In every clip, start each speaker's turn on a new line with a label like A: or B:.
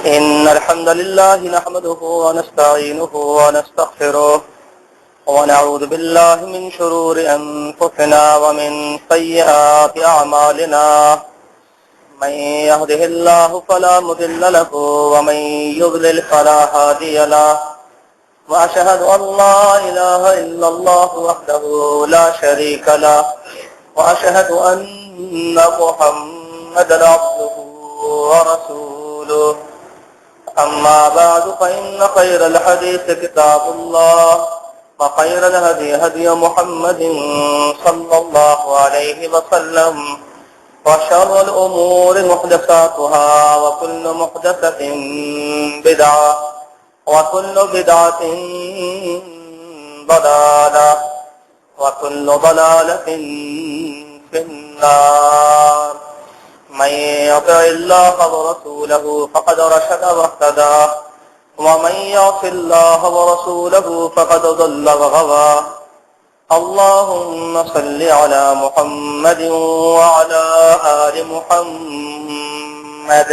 A: إن الحمد لله نحمده ونستعينه ونستغفره ونعوذ بالله من شرور أنفسنا ومن سيئات أعمالنا من يهده الله فلا مضل له ومن يضلل فلا هادي له وأشهد أن لا إله إلا الله وحده لا شريك له وأشهد أن محمدا عبده ورسوله أما بعد فإن خير الحديث كتاب الله وخير الهدي هدي محمد صلى الله عليه وسلم وشر الأمور محدثاتها وكل محدثة بدعة وكل بدعة ضلالة وكل ضلالة في النار من يطع الله ورسوله فقد رشد واهتدى ومن يعص الله ورسوله فقد ضل وغوى اللهم صل على محمد وعلى آل محمد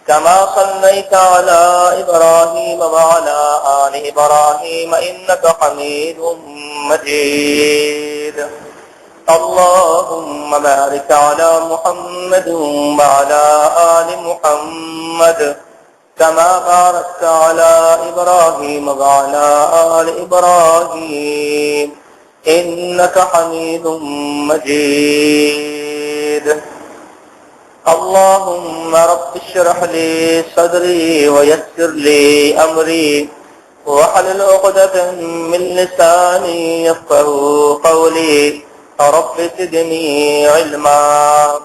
A: كما صليت على إبراهيم وعلى آل إبراهيم إنك حميد مجيد اللهم بارك على محمد وعلى آل محمد كما باركت على إبراهيم وعلى آل إبراهيم إنك حميد مجيد اللهم رب اشرح لي صدري ويسر لي أمري واحلل عقدة من لساني يفقهوا قولي رب زدني علما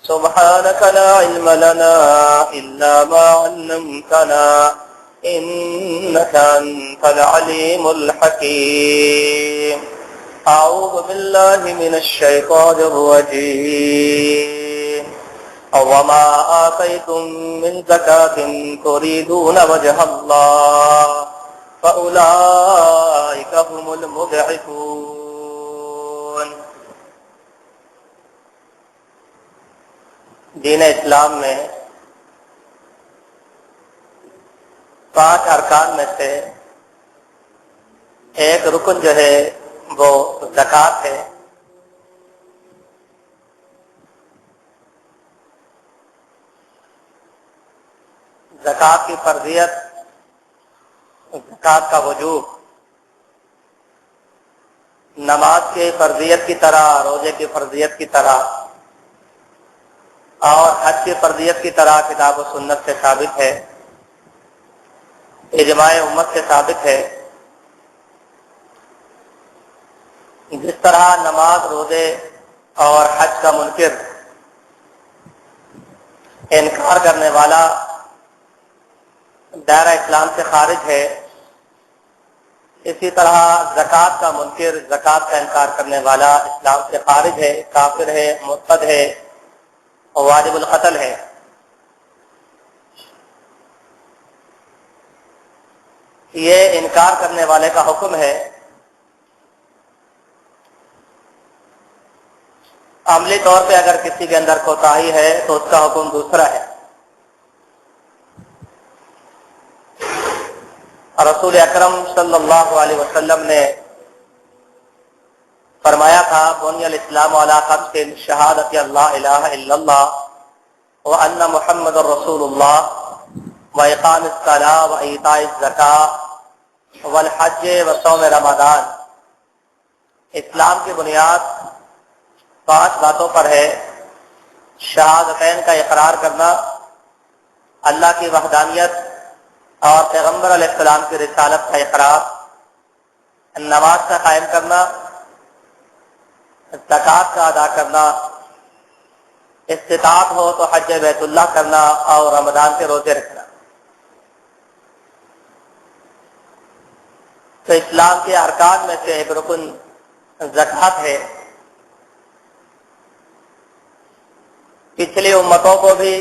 A: سبحانك لا علم لنا إلا ما علمتنا إنك أنت العليم الحكيم أعوذ بالله من الشيطان الرجيم وما آتيتم من زكاة تريدون وجه الله فأولئك هم المضعفون. دین اسلام میں 5 ارکان میں سے ایک رکن جو ہے وہ زکوٰۃ ہے. زکوٰۃ کی فرضیت، زکوٰۃ کا وجوب نماز کی فرضیت کی طرح، روزے کی فرضیت کی طرح اور حج کی فرضیت کی طرح کتاب و سنت سے ثابت ہے، اجماع امت سے ثابت ہے. جس طرح نماز، روزے اور حج کا منکر، انکار کرنے والا دائرہ اسلام سے خارج ہے، اسی طرح زکوٰۃ کا منکر، زکوٰۃ کا انکار کرنے والا اسلام سے خارج ہے، کافر ہے، مرتد ہے، واجب القتل ہے. یہ انکار کرنے والے کا حکم ہے. عملی طور پہ اگر کسی کے اندر کوتاہی ہے تو اس کا حکم دوسرا ہے. رسول اکرم صلی اللہ علیہ وسلم نے فرمایا تھا بنی الاسلام علی 5 شہادت اللہ الہ الا اللہ وان محمد رسول اللہ واقام الصلاۃ وایتاء الزکاۃ والحج وصوم رمضان. اسلام کی بنیاد 5 باتوں پر ہے. شہادتین کا اقرار کرنا، اللہ کی وحدانیت اور پیغمبر علیہ السلام کی رسالت کا اقرار، نماز کا قائم کرنا، زکوٰۃ کا ادا کرنا، استطاعت ہو تو حج بیت اللہ کرنا اور رمضان کے روزے رکھنا. تو اسلام کے ارکان میں سے ایک رکن زکوٰۃ ہے. پچھلی امتوں کو بھی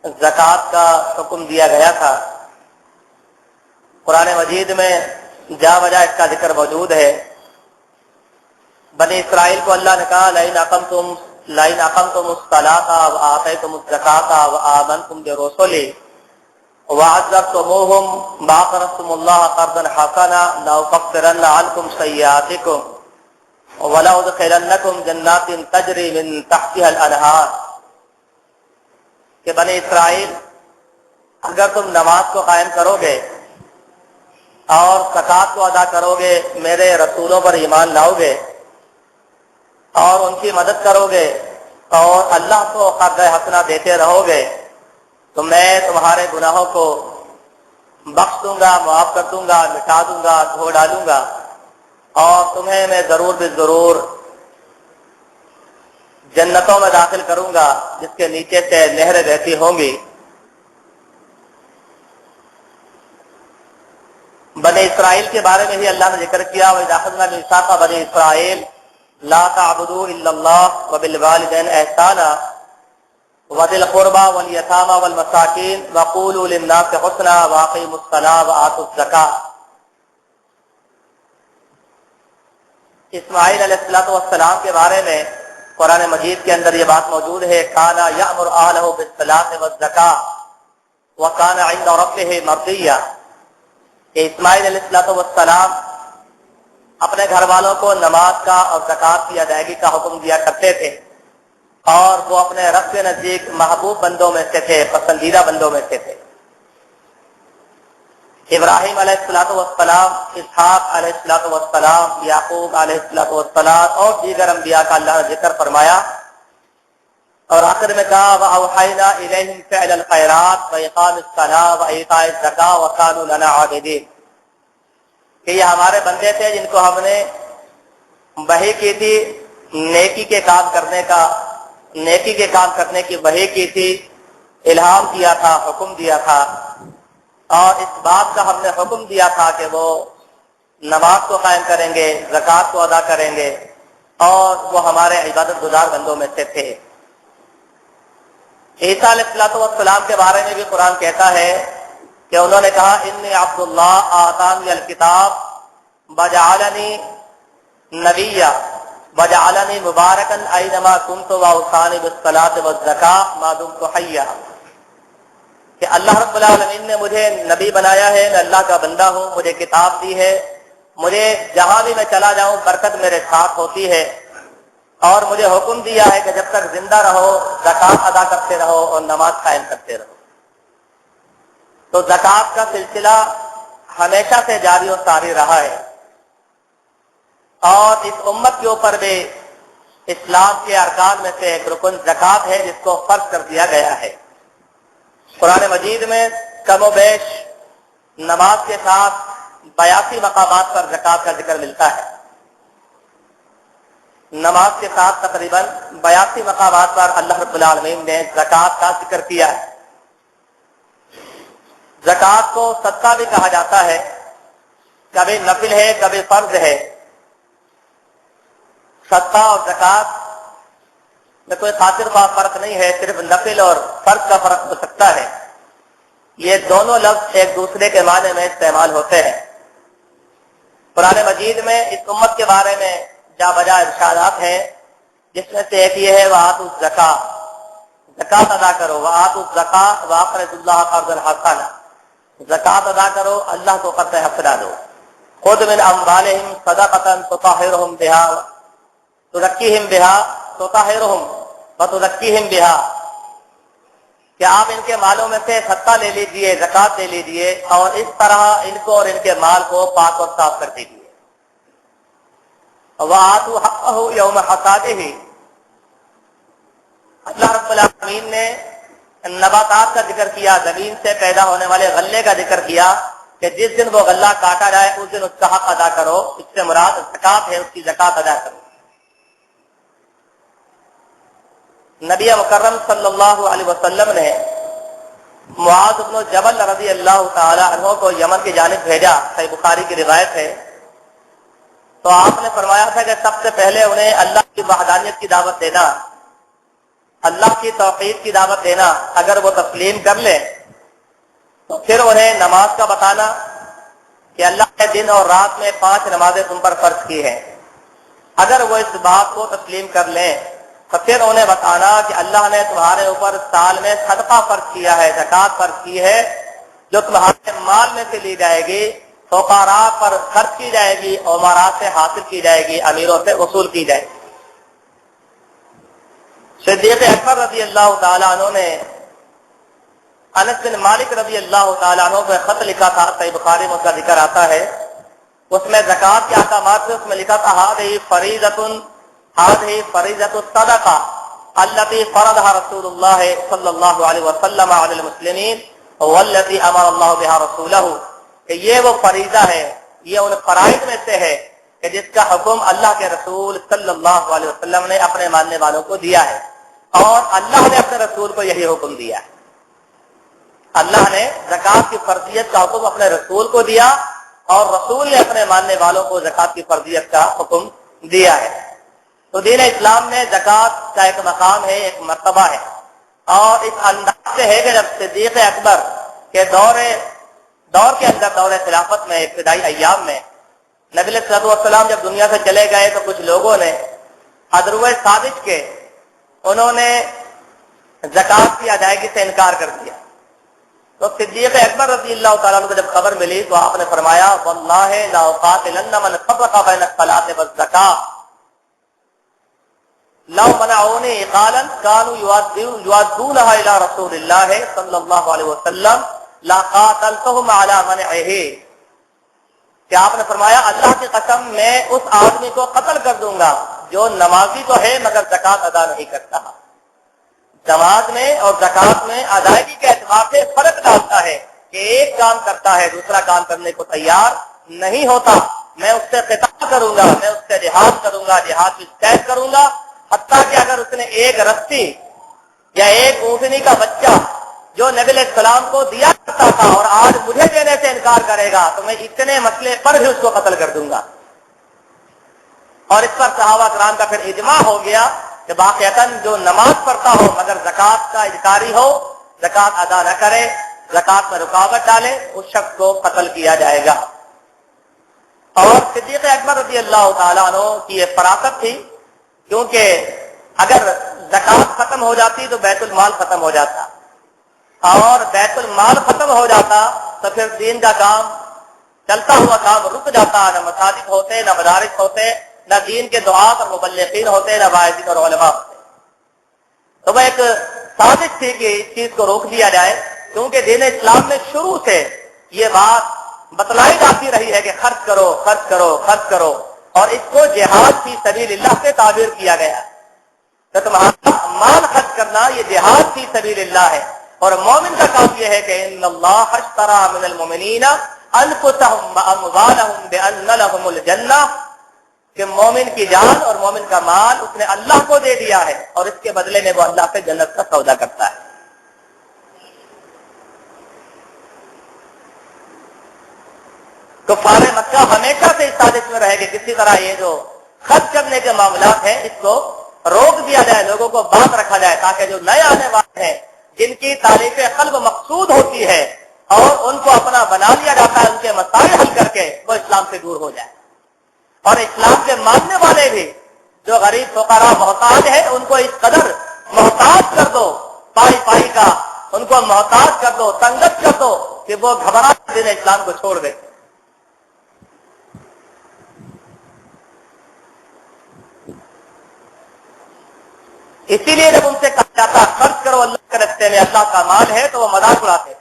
A: زکوٰۃ کا حکم دیا گیا تھا. قرآن مجید میں جا بجا اس کا ذکر موجود ہے. بنی اسرائیل کو اللہ نے کہا لئن اقمتم الصلاۃ وآتیتم الزکاۃ وآمنتم برسلی وعذرتموهم ما قرضتم الله قرضا حسنا لأكفرن عنكم سيئاتكم وَلَأُدْخِلَنَّكُمْ جَنَّاتٍ تَجْرِي مِن تَحْتِهَا الْأَنْهَارُ کہ بنی اسرائیل اگر تم نماز کو قائم کرو گے اور زکوٰۃ کو ادا کرو گے، میرے رسولوں پر ایمان لاؤ گے اور ان کی مدد کرو گے اور اللہ کو قرض حسنہ دیتے رہو گے تو میں تمہارے گناہوں کو بخش دوں گا، معاف کر دوں گا، مٹا دوں گا، دھو ڈالوں گا اور تمہیں میں ضرور ضرور جنتوں میں داخل کروں گا جس کے نیچے سے نہریں بہتی ہوں گی۔ بنی اسرائیل کے بارے میں ہی اللہ نے ذکر کیا، وَإِذَا أَخَذْنَا مِيثَاقَ بَنِي إِسْرَائِيلَ لَا تَعْبُدُوا إِلَّا اللَّهَ وَبِالْوَالِدَيْنِ إِحْسَانًا وَذِي الْقُرْبَى وَالْيَتَامَى وَالْمَسَاكِينِ وَقُولُوا لِلنَّاسِ حُسْنًا وَأَقِيمُوا الصَّلَاةَ وَآتُوا الزَّكَاةَ۔ اسماعیل علیہ السلام کے بارے میں قرآن مجید کے اندر یہ بات موجود ہے، کانا یأمر اہلہ بالصلاۃ والزکاۃ وکان عند ربہ مرضیہ، کہ اسماعیل علیہ السلام اپنے گھر والوں کو نماز کا اور زکوٰۃ کی ادائیگی کا حکم دیا کرتے تھے اور وہ اپنے رب کے نزدیک محبوب بندوں میں سے تھے، پسندیدہ بندوں میں سے تھے۔ ابراہیم علیہ السلام، اسحاق علیہ السلام، یعقوب علیہ السلام اور دیگر انبیاء کا اللہ نے ذکر فرمایا اور آخر میں کہا وَأَوْحَيْنَا إِلَيْهِمْ فِعْلَ الْخَيْرَاتِ وَإِقَامِ الصَّلَاةِ وَإِيتَاءِ الزَّكَاةِ وَكَانُوا لَنَا عَابِدِينَ، کہ یہ ہمارے بندے تھے جن کو ہم نے وحی کی تھی نیکی کے کام کرنے کی وحی کی تھی، الہام کیا تھا، حکم دیا تھا اور اس بات کا ہم نے حکم دیا تھا کہ وہ نماز کو قائم کریں گے، زکوٰۃ کو ادا کریں گے اور وہ ہمارے عبادت گزار بندوں میں سے تھے۔ عیسیٰ علیہ السلام کے بارے میں بھی قرآن کہتا ہے کہ انہوں نے کہا انی عبد اللہ آتانی الکتاب وجعلنی نبیا وجعلنی مبارکا اینما کنت واوصانی بالصلاۃ والزکاۃ ما دمت حیا، کہ اللہ رب العالمین نے مجھے نبی بنایا ہے، میں اللہ کا بندہ ہوں، مجھے کتاب دی ہے، مجھے جہاں بھی میں چلا جاؤں برکت میرے ساتھ ہوتی ہے اور مجھے حکم دیا ہے کہ جب تک زندہ رہو زکوٰۃ ادا کرتے رہو اور نماز قائم کرتے رہو۔ تو زکوٰۃ کا سلسلہ ہمیشہ سے جاری و ساری رہا ہے اور اس امت کے اوپر بھی اسلام کے ارکان میں سے ایک رکن زکوٰۃ ہے جس کو فرض کر دیا گیا ہے۔ قرآن مجید میں کم و بیش نماز کے ساتھ 82 مقامات پر زکوٰۃ کا ذکر ملتا ہے۔ نماز کے ساتھ تقریباً 82 مقامات پر اللہ رب العالمین نے زکوٰۃ کا ذکر کیا ہے۔ زکوٰۃ کو صدقہ بھی کہا جاتا ہے، کبھی نفل ہے کبھی فرض ہے۔ صدقہ اور زکوٰۃ میں کوئی خاطر خواہ فرق نہیں ہے، صرف نفل اور فرض کا فرق ہو سکتا ہے۔ یہ دونوں لفظ ایک دوسرے کے معنی میں استعمال ہوتے ہیں۔ قرآن مجید میں اس امت کے بارے میں جا بجا ارشادات ہیں، جس میں سے ایک یہ ہے وَآتُوا الزَّکَاۃَ، زکوٰۃ ادا کرو، وَآتُوا الزَّکَاۃَ وَأَقْرِضُوا اللَّهَ قَرْضًا حَسَنًا، زکوٰۃ ادا کرو، اللہ کو قرض حسنہ دو۔ خُذْ مِنْ أَمْوَالِهِمْ صَدَقَةً تُطَهِّرُهُمْ بِهَا وَتُزَكِّيهِمْ بِهَا، کہ آپ ان کے مالوں میں سے صدقہ لے لیجئے، زکوٰۃ لے لیجئے اور اس طرح ان کو اور ان کے مال کو پاک اور صاف کر دیجئے۔ وَآتُوا حَقَّهُ يَوْمَ حَصَادِهِ، اللہ رب العالمین نے نباتات کا ذکر کیا، زمین سے پیدا ہونے والے غلے کا ذکر کیا کہ جس دن وہ غلہ کاٹا جائے اس دن اس کا حق ادا کرو، اس سے مراد زکوٰۃ ہے، اس کی زکوٰۃ ادا کرو۔ نبی مکرم صلی اللہ علیہ وسلم نے معاذ بن جبل رضی اللہ تعالی عنہ کو یمن کی جانب بھیجا، صحیح بخاری کی روایت ہے، تو آپ نے فرمایا تھا کہ سب سے پہلے انہیں اللہ کی وحدانیت کی دعوت دینا، اللہ کی توحید کی دعوت دینا، اگر وہ تسلیم کر لیں تو پھر انہیں نماز کا بتانا کہ اللہ نے دن اور رات میں 5 نمازیں تم پر فرض کی ہیں، اگر وہ اس بات کو تسلیم کر لیں تو پھر انہیں بتانا کہ اللہ نے تمہارے اوپر سال میں صدقہ فرض کیا ہے، زکوٰۃ فرض کی ہے، جو تمہارے مال میں سے لی جائے گی فقراء پر خرچ کی جائے گی، امراء سے حاصل کی جائے گی، امیروں سے وصول کی جائے گی۔ صدیق اکبر رضی اللہ تعالیٰ عنہ نے انس بن مالک رضی اللہ تعالیٰ عنہ کو خط لکھا تھا، صحیح بخاری میں اس کا ذکر آتا ہے، اس میں زکوٰۃ کے احکامات سے اس میں لکھا تھا هذه فریضۃ الصدقہ التي فرضها رسول اللہ صلی اللہ علیہ وسلم علی المسلمین والتي امر اللہ بها رسولہ، کہ یہ وہ فریضہ ہے، یہ ان فرائض میں سے ہے کہ جس کا حکم اللہ کے رسول صلی اللہ علیہ وسلم نے اپنے ماننے والوں کو دیا ہے، اور اللہ نے اپنے رسول کو یہی حکم دیا ہے۔ اللہ نے زکوٰۃ کی فرضیت کا حکم اپنے رسول کو دیا اور رسول نے اپنے ماننے والوں کو زکوٰۃ کی فرضیت کا حکم دیا ہے۔ تو دین اسلام میں زکوٰۃ کا ایک مقام ہے، ایک مرتبہ ہے، اور اس انداز سے ہے کہ جب صدیق اکبر کے دور کے اندر، دور خلافت میں، ابتدائی ایام میں نبی علیہ الصلوۃ والسلام جب دنیا سے چلے گئے تو کچھ لوگوں نے ادروئے سازش کے انہوں نے زکوٰۃ کی ادائیگی سے انکار کر دیا۔ تو صدیق اکبر رضی اللہ تعالیٰ عنہ کو جب خبر ملی تو آپ نے فرمایا واللہ لا اقاتلن من فرق بین الصلاۃ والزکاۃ لو منعونی اقالا كانوا يؤدونها الى رسول اللہ صلی اللہ علیہ وسلم لقاتلتهم على منعه، کہ آپ نے فرمایا اللہ کی قسم میں اس آدمی کو قتل کر دوں گا جو نمازی تو ہے مگر زکوٰۃ ادا نہیں کرتا۔ نماز میں اور زکوٰۃ میں ادائیگی کے اعتبار سے فرق ڈالتا ہے کہ ایک کام کرتا ہے دوسرا کام کرنے کو تیار نہیں ہوتا، میں اس سے قتال کروں گا، میں اس سے جہاد کروں گا، جہاد کی شکایت کروں گا، حتیٰ کہ اگر اس نے ایک رسی یا ایک اونٹنی کا بچہ جو نبی علیہ السلام کو دیا کرتا تھا اور آج مجھے دینے سے انکار کرے گا تو میں اتنے مسئلے پر بھی اس کو قتل کر دوں گا۔ اور اس پر صحابہ کرام کا پھر اجماع ہو گیا کہ واقعتاً جو نماز پڑھتا ہو مگر زکوٰۃ کا انکاری ہو، زکوٰۃ ادا نہ کرے، زکوٰۃ میں رکاوٹ ڈالے، اس شخص کو قتل کیا جائے گا۔ اور صدیق اکبر رضی اللہ تعالیٰ عنہ کی یہ فراست تھی، کیونکہ اگر زکوٰۃ ختم ہو جاتی تو بیت المال ختم ہو جاتا، اور بیت المال ختم ہو جاتا تو پھر دین کا کام، چلتا ہوا کام رک جاتا، نہ مساجد ہوتے، نہ مدارس ہوتے، نہ دین کے دعات اور مبلغین ہوتے، نہ واعظین اور علماء ہوتے۔ تو وہ ایک سازش تھی کہ اس چیز کو روک دیا جائے، کیونکہ دین اسلام میں شروع سے یہ بات بتلائی جاتی رہی ہے کہ خرچ کرو، خرچ کرو، خرچ کرو، اور اس کو جہاد فی سبیل اللہ سے تعبیر کیا گیا۔ تو تمہارا مال خرچ کرنا یہ جہاد فی سبیل اللہ ہے، اور مومن کا کام یہ ہے کہ ان اللہ اشتری من المؤمنین انفسهم واموالهم بان لهم الجنہ، کہ مومن کی جان اور مومن کا مال اس نے اللہ کو دے دیا ہے اور اس کے بدلے میں وہ اللہ سے جنت کا سودا کرتا ہے۔ کفار مکہ ہمیشہ سے اس سازش میں رہے کہ کسی طرح یہ جو خرچ کرنے کے معاملات ہیں اس کو روک دیا جائے، لوگوں کو بات رکھا جائے، تاکہ جو نئے آنے والے ہیں جن کی تعریف قلب مقصود ہوتی ہے اور ان کو اپنا بنا لیا جاتا ہے، ان کے مسائل حل کر کے وہ اسلام سے دور ہو جائے، اور اسلام کے ماننے والے بھی جو غریب فقراء محتاج ہیں ان کو اس قدر محتاج کر دو، پائی پائی کا ان کو محتاج کر دو، تنگت کر دو کہ وہ گھبرا دین اسلام کو چھوڑ دے۔ اسی لیے جب ان سے کہا جاتا خرچ کرو اللہ کے راستے میں، اللہ کا مال ہے، تو وہ مذاق اڑاتے،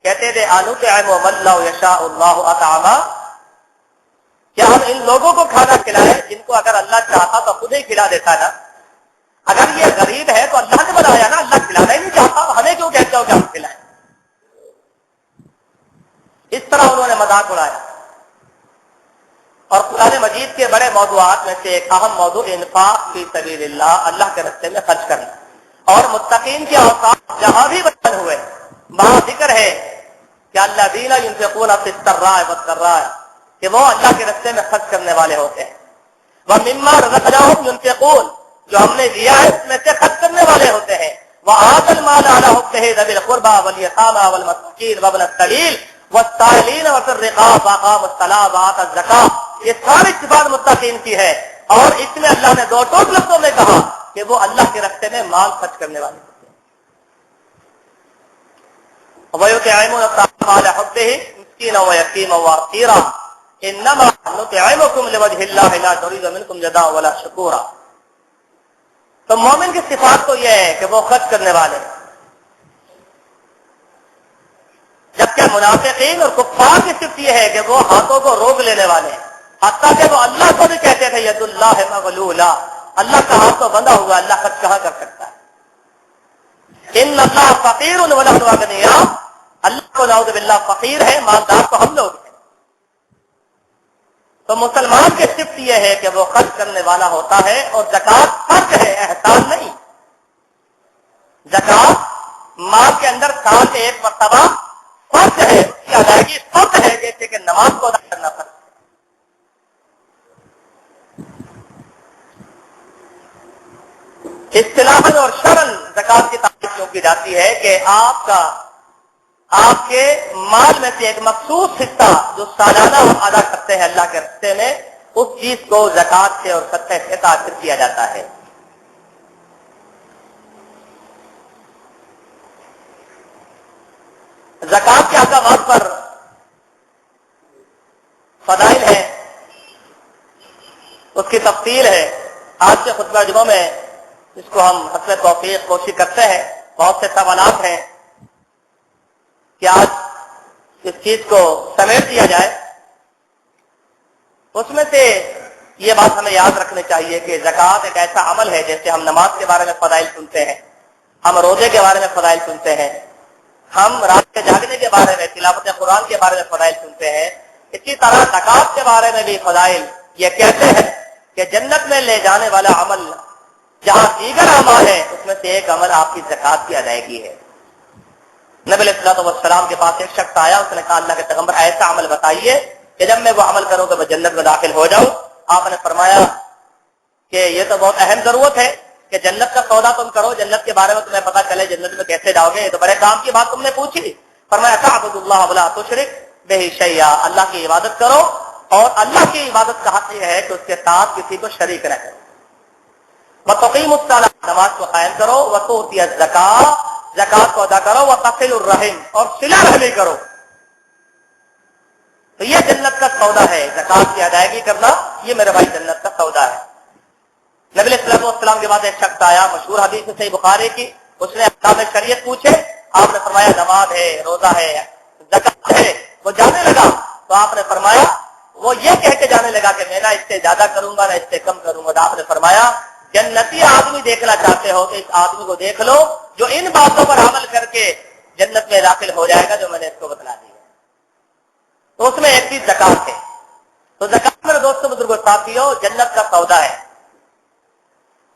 A: کہتے تھے انطعم من لو یشاء اللہ اطعما، کیا ہم ان لوگوں کو کھانا کھلائیں جن کو اگر اللہ چاہتا تو خود ہی کھلا دیتا نا؟ اگر یہ غریب ہے تو اللہ نے بنایا نا، اللہ کھلانا ہی نہیں چاہتا، ہمیں کیوں کہتے ہو کہ ہم کھلائیں؟ اس طرح انہوں نے مذاق اڑایا۔ اور قرآن مجید کے بڑے موضوعات میں سے ایک اہم موضوع انفاق فی سبیل اللہ، اللہ کے راستے میں خرچ کرنا، اور متقین کے اوقات جہاں بھی بیان ہوئے وہاں ذکر ہے کہ الذین ينفقون فی السراء والضراء، کہ وہ اللہ کے راستے میں خرچ کرنے والے ہوتے ہیں، ومما رزقناہم ينفقون، جو ہم نے دیا ہے اس میں سے خرچ کرنے والے ہوتے ہیں، وآتوا المال علی حبہ ذوی القربى والیتامى والمساکین وابن السبیل والسائلین وفی الرقاب واقاموا الصلاۃ وآتوا الزکاۃ، یہ ساری صفات متقین کی ہے، اور اس میں اللہ نے دو ٹوک لفظوں میں کہا کہ وہ اللہ کے راستے میں مال خرچ کرنے والے ہوتے ہیں۔ وَيُطْعِمُونَ الطَّعَامَ على حبه مسكينا ويتيما واسيرا انما نطعمكم لوجه الله لا نريد منكم جزاء ولا شكورا. تو مومن کی صفات تو یہ ہے کہ وہ خرچ کرنے والے ہیں، جبکہ منافقین اور کفار کی صفت یہ ہے کہ وہ ہاتھوں کو روک لینے والے ہیں، حتیٰ کہ وہ اللہ کو بھی کہتے تھے ید اللہ مغلولہ، اللہ کا ہاتھ تو بندھا ہوا، اللہ خرچ کہاں کر سکتا ہے. ان اللہ فقیر ونحن اغنیاء، اللہ کو نعوذ باللہ فقیر ہے، مالدار تو ہم لوگ ہیں. تو مسلمان کی صفت یہ ہے کہ وہ خرچ کرنے والا ہوتا ہے، اور زکوٰۃ فرض ہے، احسان نہیں. زکوٰۃ مال کے اندر سال میں ایک مرتبہ فرض ہے، اس کی ادائیگی فرض ہے، جیسے کہ نماز کو ادا کرنا فرض ہے. اصطلاحاً اور شرعاً زکوٰۃ کی تعریف کیوں کی جاتی ہے کہ آپ کے مال میں سے ایک مخصوص حصہ جو سالانہ ہم ادا کرتے ہیں اللہ کے راستے میں، اس چیز کو زکوٰۃ سے اور صدقہ سے تاثر کیا جاتا ہے. زکوٰۃ کے احکامات پر فضائل ہیں، اس کی تفصیل ہے. آج کے خطبہ جمعہ میں اس کو ہم حسب توفیق کوشش کرتے ہیں. بہت سے سوالات ہیں کہ آج اس چیز کو سمیٹ دیا جائے. اس میں سے یہ بات ہمیں یاد رکھنی چاہیے کہ زکوٰۃ ایک ایسا عمل ہے، جیسے ہم نماز کے بارے میں فضائل سنتے ہیں، ہم روزے کے بارے میں فضائل سنتے ہیں، ہم رات کے جاگنے کے بارے میں، تلاوت قرآن کے بارے میں فضائل سنتے ہیں. اسی طرح زکوٰۃ کے بارے میں بھی فضائل یہ کہتے ہیں کہ جنت میں لے جانے والا عمل جہاں دیگر اعمال ہیں، اس میں سے ایک عمل آپ کی زکوٰۃ کی ادائیگی ہے. نبی علیہ الصلوۃ والسلام کے پاس ایک شخص آیا، اس نے کہا اللہ کے پیغمبر ایسا عمل بتائیے کہ جب میں وہ عمل کروں تو میں جنت میں داخل ہو جاؤں. آپ نے فرمایا کہ یہ تو بہت اہم ضرورت ہے کہ جنت کا سودا تم کرو، جنت کے بارے میں تمہیں پتہ چلے جنت میں کیسے جاؤ گے، یہ تو بڑے کام کی بات تم نے پوچھی. فرمایا تعبد اللہ ولا تشرک بہ شیئا، اللہ کی عبادت کرو، اور اللہ کی عبادت کا حق یہ ہے کہ اس کے ساتھ کسی کو شریک نہ کرو. وتقیم الصلاۃ، نماز کو قائم کرو، وتؤتی الزکاۃ، زکوٰۃ کو ادا کرو، وتصل الرحم، اور صلہ رحمی کرو. تو یہ جنت کا سودا ہے، زکوٰۃ کی ادائیگی کرنا، یہ میرے بھائی جنت کا سودا ہے. نبی علیہ الصلوۃ والسلام کے بعد ایک شخص آیا، مشہور حدیث ہے صحیح بخاری کی، اس نے احکام شریعت پوچھے. آپ نے فرمایا نماز ہے، روزہ ہے، زکوٰۃ ہے. وہ جانے لگا تو آپ نے فرمایا، وہ یہ کہہ کے جانے لگا کہ میں نہ اس سے زیادہ کروں گا نہ اس سے کم کروں گا. تو آپ نے فرمایا جنتی آدمی دیکھنا چاہتے ہو تو اس آدمی کو دیکھ لو جو ان باتوں پر عمل کر کے جنت میں داخل ہو جائے گا جو میں نے اس کو بتلا دی ہے. تو اس میں ایک چیز زکوٰۃ ہے. تو زکوٰۃ میرے دوستوں بزرگوں ساتھیوں جنت کا سودا ہے.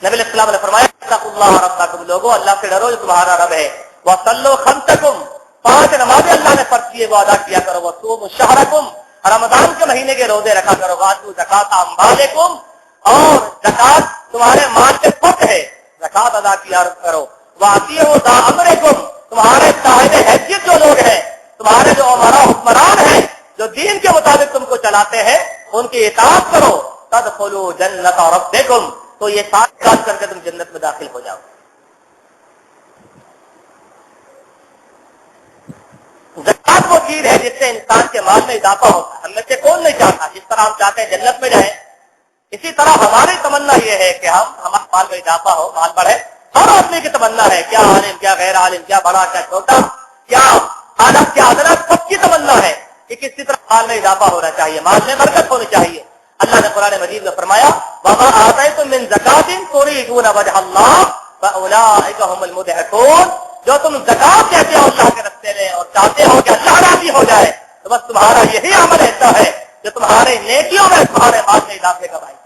A: نبی علیہ السلام نے فرمایا اتقوا اللہ ربکم، لوگوں اللہ سے ڈرو جو تمہارا رب ہے. وصلوا خمسکم، 5 نمازیں اللہ نے فرض کی ہے وہ ادا کیا کرو. وصوموا شہرکم، رمضان کے مہینے کے روزے رکھا کرو. وآتوا زکاۃ اموالکم، اور زکوٰۃ تمہارے مال کے فرض ہے، زکوٰۃ ادا کیا کرو. وأطیعوا ذا امرکم، تمہارے صاحب حیثیت جو لوگ ہیں، تمہارے جو حکمران ہیں، جو دین کے مطابق تم کو چلاتے ہیں، ان کی اطاعت کرو. تدخلوا جنت ربکم، تو یہ سات کام کر کے تم جنت میں داخل ہو جاؤ. زکوٰۃ وہ چیز ہے جس سے انسان کے مال میں اضافہ ہوتا ہے. ہم میں سے کون نہیں چاہتا؟ جس طرح ہم چاہتے ہیں جنت میں جائیں، اسی طرح ہماری تمنا یہ ہے کہ ہمارے مال میں اضافہ ہو، مال بڑھے. ہر آدمی کی تمنا ہے، کیا عالم کیا غیر عالم، کیا بڑا کیا چھوٹا، کیا اعلیٰ کیا ادنا، سب کی تمنا ہے کہ کسی طرح مال میں اضافہ ہونا چاہیے، مال میں برکت ہونی چاہیے. اللہ نے قرآن مجید میں فرمایا وَمَا آتَيْتُم مِّن زَكَاةٍ تُرِيدُونَ وَجْهَ اللَّهِ فَأُولَٰئِكَ هُمُ الْمُضْعِفُونَ، جو تم زکات دیتے ہو اللہ کے راستے میں اور چاہتے ہو کہ اللہ راضی ہو جائے، تو بس تمہارا یہی عمل ایسا ہے جو تمہارے نیکیوں میں تمہارے مال میں اضافے کا باعث ہے.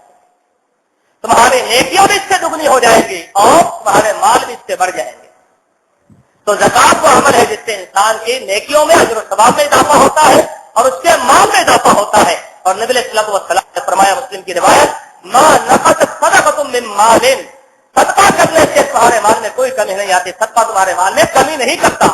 A: تمہاری نیکیوں بھی اس سے دگنی ہو جائیں گی اور تمہارے مال بھی اس سے بڑھ جائیں گے. تو زکات وہ عمل ہے جس سے انسان کی نیکیوں میں اجر و ثواب میں اضافہ ہوتا ہے اور اس کے مال میں اضافہ ہوتا ہے. اور نبی علیہ الصلوۃ والسلام نے فرمایا مسلم کی روایت ما نقصت صدقۃ من مال، صدقہ کرنے سے تمہارے مال میں کوئی کمی نہیں آتی، صدقہ تمہارے مال میں کمی نہیں کرتا.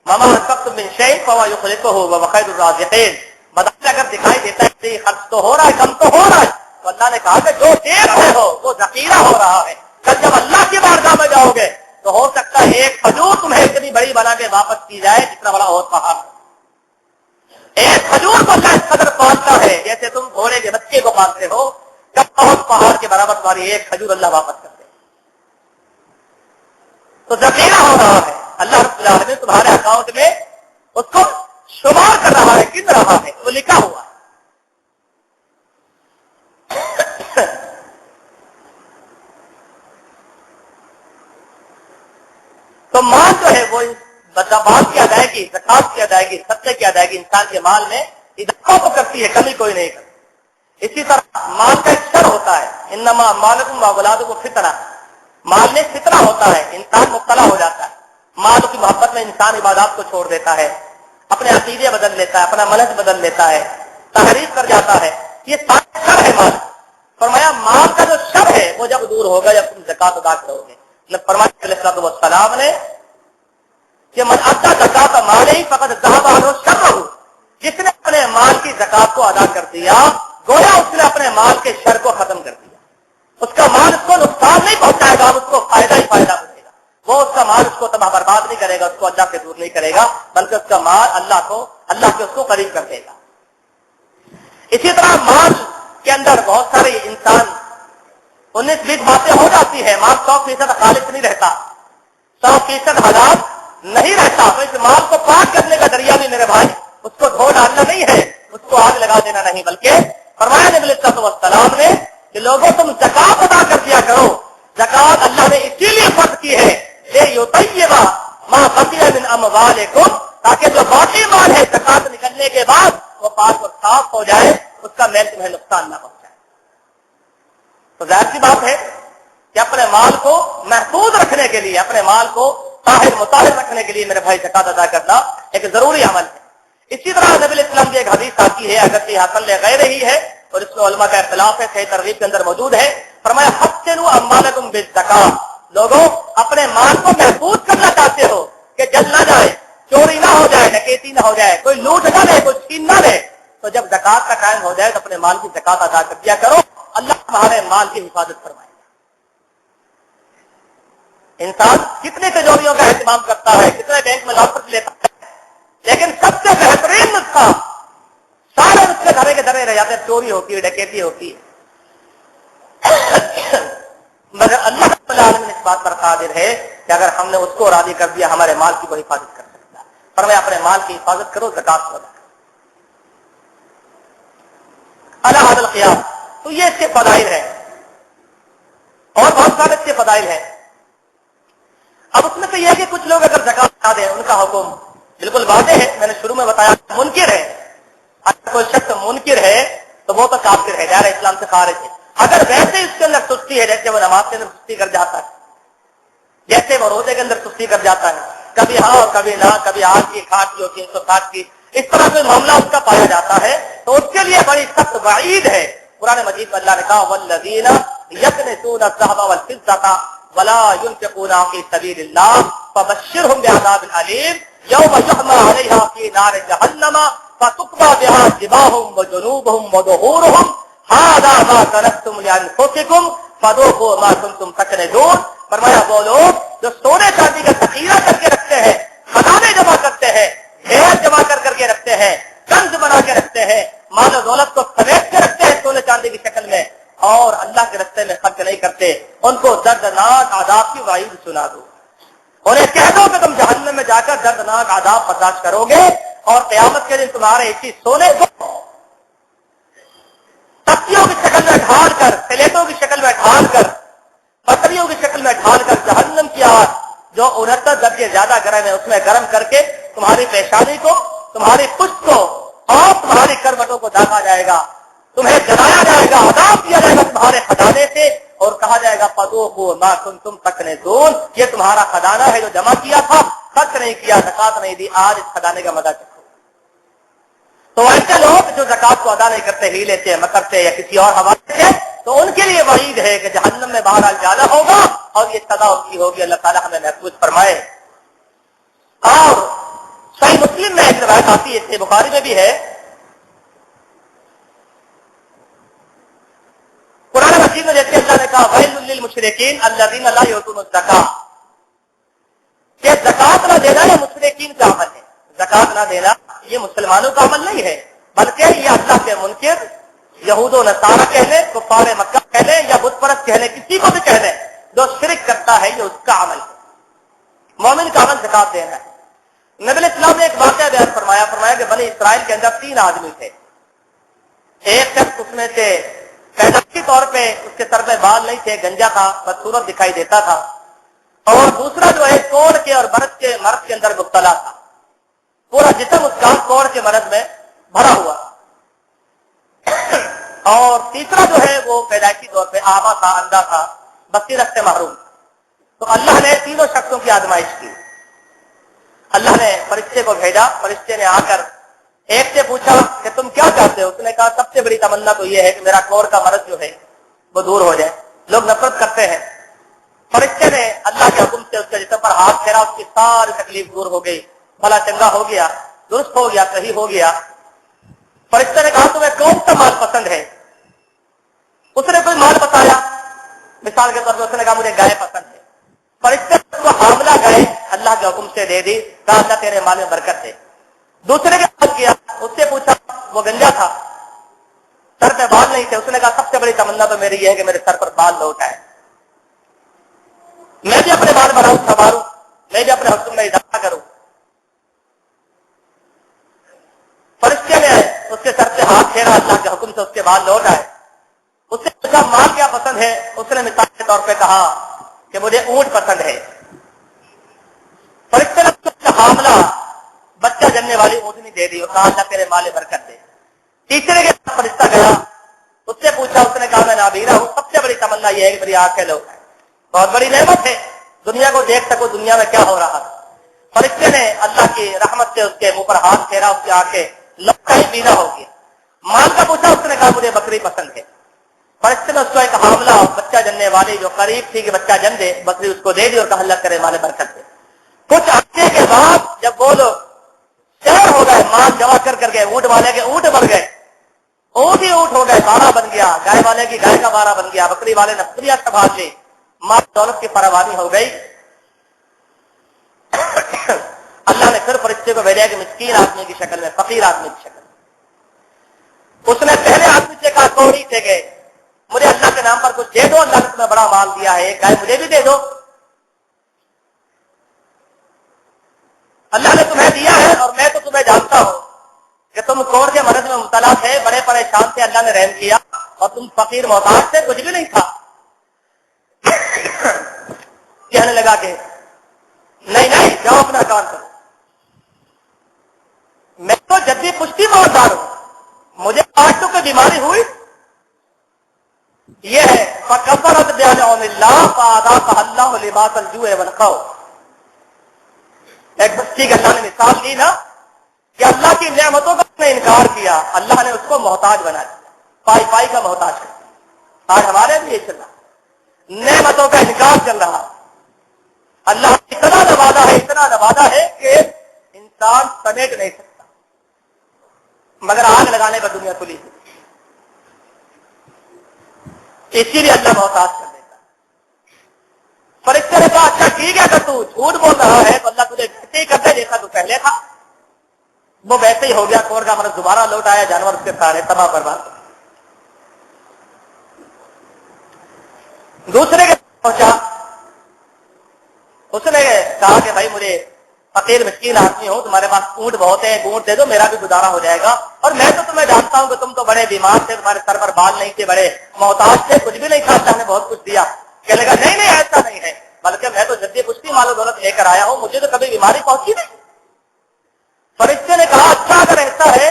A: مما انفقتم من شیء فهو يخلفه وهو خیر الرازقین، بدل اگر دکھائی دیتا ہے کہ خرچ تو ہو رہا ہے، کم تو ہو رہا ہے، تو اللہ نے کہا کہ جو دے رہے ہو وہ ذخیرہ ہو رہا ہے. کل جب اللہ کی بارگاہ میں جاؤ گے تو ہو سکتا ہے ایک کھجور تمہیں اتنی بڑی بنا کے واپس کی جائے جتنا بڑا احد پہاڑ. ایک کھجور کو اللہ اس قدر پالتا ہے جیسے تم گھوڑے کے بچے کو پالتے ہو. جب احد پہاڑ کے برابر تمہاری ایک کھجور اللہ واپس کر دے تو ذخیرہ ہو رہا ہے. اللہ رب العالمین تمہارے اکاؤنٹ میں اس کو شمار کر رہا ہے, گن رہا ہے, وہ لکھا ہوا ہے. تو مال جو ہے وہ بات کی ادائیگی, زکات کی ادائیگی, صدقے کی ادائیگی انسان کے مال میں اضافہ کو کرتی ہے, کمی کوئی نہیں کرتی. اسی طرح مال کا ایک شر ہوتا ہے, انما اموالکم واولادکم فتنہ, مال میں فتنہ ہوتا ہے, انسان مبتلا ہو جاتا ہے. مال کی محبت میں انسان عبادات کو چھوڑ دیتا ہے, اپنے عقیدے بدل لیتا ہے, اپنا منہج بدل لیتا ہے, تحریف کر جاتا ہے. یہ سارا شر ہے مال. فرمایا مال کا جو شر ہے وہ جب دور ہوگا جب تم زکات ادا کرو گے. فرمایا علیہ السلام نے کہ من ادى زکات مالہ فقد ذهب عنه شرہ, جس نے اپنے مال کی زکات کو ادا کر دیا گویا اس نے اپنے مال کے شر کو ختم کر دیا. اس کا مال اس کو نقصان نہیں پہنچائے گا, اس کو فائدہ ہی فائدہ ملے گا. وہ اس کا مال اس کو تباہ برباد نہیں کرے گا, اس کو اللہ سے دور نہیں کرے گا, بلکہ اس کا مال اللہ کے اس کو قریب کر دے گا. اسی طرح مال کے اندر بہت سارے انسان 19-20 باتیں ہو جاتی ہے. مال 100% خالص نہیں رہتا, 100% حلال نہیں رہتا. تو اس مال کو پاک کرنے کا ذریعہ بھی میرے بھائی اس کو دھو ڈالنا نہیں ہے, اس کو آگ لگا دینا نہیں, بلکہ فرمایا نبی علیہ السلام نے کہ لوگوں تم زکات ادا کر دیا کرو. زکات اللہ نے اسی لیے فرض کی ہے لیطیب ما بقی من اموالکم, تاکہ جو باقی مال ہے زکات نکلنے کے بعد وہ پاک اور صاف ہو جائے, اس کا میل تمہیں نقصان نہ پہنچائے. تو ظاہر سی بات ہے کہ اپنے مال کو محفوظ رکھنے کے لیے, اپنے مال کو طاہر مطہر رکھنے کے لیے میرے بھائی زکات ادا کرنا ایک ضروری عمل ہے. اسی طرح نبی علیہ السلام کی ایک حدیث آتی ہے, اگر یہ حاصل غیر ہی ہے اور اس میں علماء کا اختلاف ہے, صحیح ترغیب کے اندر موجود ہے. فرمایا حسنوا اموالکم بالزکات, لوگوں اپنے مال کو محفوظ کرنا چاہتے ہو کہ جل نہ جائے, چوری نہ ہو جائے, ڈکیتی نہ ہو جائے, کوئی لوٹ نہ لے, کوئی چھین نہ لے, تو جب زکات کا ٹائم ہو جائے تو اپنے مال کی زکات ادا کر دیا کرو. اللہ تمہارے مال کی حفاظت فرمائے. انسان کتنی تجوریوں کا اہتمام کرتا ہے, کتنے بینک میں لاکر لیتا ہے, لیکن سب سے بہترین نسخہ سارے نسخے دھرے کے دھرے رہ جاتے ہیں, چوری ہوتی ہے, ڈکیتی ہوتی ہے. مگر اللہ رب العالمین اس بات پر قادر ہے کہ اگر ہم نے اس کو راضی کر دیا ہمارے مال کی وہ حفاظت کر سکتا ہے. فرمایا اپنے مال کی حفاظت کرو, زکات کو ادا کرو. اللہ حاضر القیام, تو یہ اس کے فضائل ہیں اور بہت سارے اس کے فضائل ہیں. اب اس میں سے یہ ہے کہ کچھ لوگ اگر زکات نہ دیں, ان کا حکم بالکل واضح ہے, میں نے شروع میں بتایا منکر ہے. اگر کوئی شخص منکر ہے تو وہ تو کافر ہے, دائرہ اسلام سے خارج ہے. اگر ویسے اس کے اندر سستی ہے, جیسے وہ نماز کے اندر سستی کر جاتا ہے, جیسے وہ روزے کے اندر سستی کر جاتا ہے, کبھی ہاں اور کبھی نہ, کبھی آج کی کھاٹ کی ہوتی ہے 160 کی, اس طرح کوئی معاملہ اس کا پایا جاتا ہے تو اس کے لیے بڑی سخت وعید ہے. قرآن مجید میں اللہ نے کہا والذین یکنزون الذهب والفضة ولا ينفقون في سبيل الله فبشرهم بعذاب أليم يوم يحمى عليها في نار جهنم فتقضى بها جباههم وجنوبهم وظهورهم هذا ما كنزتم لأنفسكم فذوقوا ما كنتم تكنزون. فرمایا وہ لوگ جو سونے چاندی کا ذخیرہ کر کے رکھتے ہیں, خزانے جمع کرتے ہیں, ڈھیر جمع کر کے رکھتے ہیں, کنز بنا کے رکھتے ہیں, مال و دولت کو سمیٹ کے رکھتے ہیں سونے چاندی کی شکل میں, اور اللہ کے راستے میں خرچ نہیں کرتے, ان کو دردناک عذاب کی وعید سنا دو. انہیں کہہ دو کہ تم جہنم میں جا کر دردناک عذاب برداشت کرو گے, اور قیامت کے دن تمہارے اسی سونے کو تختیوں کی شکل میں ڈھال کر, سلیٹوں کی شکل میں ڈھال کر, پتریوں کی شکل میں ڈھال کر جہنم کی آگ جو 69 درجے زیادہ گرم ہے اس میں گرم کر کے تمہاری پیشانی کو, تمہاری پشت کو اور تمہاری کروٹوں کو داغا جائے گا, تمہیں جلایا جائے گا, عذاب دیا جائے گا تمہارے خزانے سے, اور کہا جائے گا فذوقوا ما کنتم تکنزون, یہ تمہارا خزانہ ہے جو جمع کیا تھا, خرچ نہیں کیا, زکات نہیں دی, آج اس خزانے کا مزہ چکھو. تو ایسے لوگ جو زکات کو ادا نہیں کرتے, ہی لیتے, مکر سے یا کسی اور حوالے سے, تو ان کے لیے وعید ہے کہ جہنم میں بہرحال زیادہ ہوگا اور یہ سزا ان کی ہوگی. اللہ تعالیٰ ہمیں محفوظ فرمائے. اور صحیح مسلم میں ایک روایت آتی ہے, اس سے بخاری میں بھی ہے, قرآن مجید میں جیسے اللہ نے کہا ویل للمشرکین الذین لا یؤتون الزکاۃ, مسکین کا عمل ہے. زکات نہ دینا یہ مسلمانوں کا عمل نہیں ہے، بلکہ یہ اللہ کے منکر یہود و نصارہ کہہ لیں، کفار مکہ کہہ لیں یا بت پرست کہہ لیں، کسی کو بھی کہہ لیں، جو شرک کرتا ہے یہ اس کا عمل ہے. مومن کا عمل زکات دینا ہے. نبی علیہ السلام نے ایک واقعہ بیان فرمایا کہ بنی اسرائیل کے اندر 3 آدمی تھے. ایک شخص اس میں سے پیدائشی طور پہ اس کے سر میں بال نہیں تھے، گنجا تھا، بدصورت دکھائی دیتا تھا، اور دوسرا جو ہے کوڑ کے اور مرض کے اندر مبتلا تھا. پورا جسم اس کا کوڑ کے مرض میں بھرا ہوا. اور تیسرا جو ہے وہ پیدائشی طور پہ آما تھا، اندھا تھا، بصیرت سے محروم. تو اللہ نے تینوں شخصوں کی آزمائش کی. اللہ نے فرشتے کو بھیجا. فرشتے نے آ کر ایک سے پوچھا کہ تم کیا چاہتے ہو؟ اس نے کہا سب سے بڑی تمنا تو یہ ہے کہ میرا کوڑ کا مرض جو ہے وہ دور ہو جائے. لوگ نفرت کرتے ہیں. فرشتے نے اللہ کے حکم سے اس کے جسم پر ہاتھ پھیرا، اس کی ساری تکلیف دور ہو گئی، بھلا چنگا ہو گیا، درست ہو گیا، صحیح ہو گیا. فرشتے نے کہا تمہیں کون سا مال پسند ہے؟ اس نے کوئی مال بتایا. مثال کے طور پر اس نے کہا مجھے گائے پسند ہے. فرشتے نے اس کو حاملہ گائے اللہ کے حکم سے دے دی. کہا اللہ تیرے مال میں برکت دے. دوسرے کے پاس کیا، اس سے پوچھا، وہ گنجا تھا، سر پہ بال نہیں تھے. اس نے کہا سب سے بڑی تمنا تو میری یہ ہے کہ میرے سر پر بال لوٹ آئے، میں بھی اپنے بال بڑھاؤں، سنواروں، میں بھی اپنے حکم میں اضافہ کروں. فرشتے نے اس کے سر سے ہاتھ پھیرا، اللہ کے حکم سے اس کے بال لوٹ آئے. اس سے پوچھا مال کیا پسند ہے؟ اس نے مثال کے طور پہ کہا کہ مجھے اونٹ پسند ہے. فرشتے نے حاملہ بچہ جننے والی اونٹنی دے دی اور کہا اللہ تیرے مال برکت دے. تیسرے کے پاس فرشتہ گیا، اس سے پوچھا. اس نے کہا میں نابینا ہوں، سب سے بڑی تمنا یہ ہے کہ میری آنکھیں لوٹ آئے. بہت بڑی نعمت ہے، دنیا کو دیکھ سکو دنیا میں کیا ہو رہا ہے. فرشتے نے اللہ کی رحمت سے اس کے منہ پر ہاتھ پھیرا، اس کی آنکھیں لوٹائی، بینا ہو گیا. مال کا پوچھا. اس نے کہا مجھے بکری پسند ہے. فرشتے نے اس کو ایک حاملہ بچہ جننے والی جو قریب تھی کہ بچہ جن دے، بکری اس کو دے دی اور کہا اللہ کرے مال برکت دے. کچھ عرصے کے بعد جب وہ لوگ شہر ہو گئے، مال جمع کر کر کے اونٹ والے کے اونٹ بن گئے، اونٹ ہی اونٹ ہو گئے، بارہ بن گیا، گائے والے کی گائے کا بارہ بن گیا، بکری والے نے بکریاں سنبھال لی، مال دولت کی فراوانی ہو گئی. اللہ نے پھر فرشتے کو بھیجا کہ مسکین آدمی کی شکل میں، فقیر آدمی کی شکل میں. اس نے پہلے آدمی سے کہا کوڑی سے گئے مجھے اللہ کے نام پر کچھ دے دو، اللہ نے تمہیں بڑا مال دیا ہے، ایک گائے مجھے بھی دے دو. اللہ نے تمہیں دیا ہے اور میں تو تمہیں جانتا ہوں کہ تم کوڑ کے مرض میں مبتلا تھے، بڑے پریشان تھے، اللہ نے رحم کیا، اور تم فقیر محتاج تھے، کچھ بھی نہیں تھا. کہنے لگا کہ نہیں جاؤ اپنا کام کرو، میں تو جدی پشتی مالدار ہوں، مجھے آج تو کوئی بیماری ہوئی. یہ ہے فَكَفَرَتْ بِأَنْعُمِ اللَّهِ فَأَذَاقَهَا اللَّهُ لِبَاسَ الْجُوعِ وَالْخَوْفِ. ایک بچی کا اللہ نے مثال دی نا کہ اللہ کی نعمتوں کا اس نے انکار کیا، اللہ نے اس کو محتاج بنا دیا، پائی کا محتاج کر دیا. آج ہمارے بھی یہ چل رہا، نعمتوں کا انکار چل رہا. اللہ اتنا نوازا ہے کہ انسان سمیٹ نہیں سکتا، مگر آگ لگانے پر دنیا کھلی. اسی لیے اللہ محتاج کر دیتا. فرشتے نے کہا اچھا ٹھیک ہے، اگر تو جھوٹ بول رہا ہے تو اللہ تجھے ویسے ہی کر دے جیسا تو پہلے تھا. وہ ویسے ہی ہو گیا، کوڑ کا مرض دوبارہ لوٹ آیا، جانور اس کے سارے تباہ برباد. دوسرے کے پہنچا، اس نے کہا کہ بھائی مجھے فقیر مسکین آدمی ہوں، تمہارے پاس اونٹ بہت ہے، اونٹ دے دو، میرا بھی گزارا ہو جائے گا، اور میں تو تمہیں جانتا ہوں کہ تم تو بڑے بیمار تھے، تمہارے سر پر بال نہیں تھے، بڑے محتاج تھے، کچھ بھی نہیں تھا، اللہ نے بہت کچھ دیا. کہنے لگا نہیں ایسا نہیں ہے، بلکہ میں تو جدی پشتی مال و دولت لے کر آیا ہوں، مجھے تو کبھی بیماری پہنچی نہیں. فرشتے نے کہا اچھا اگر ایسا ہے،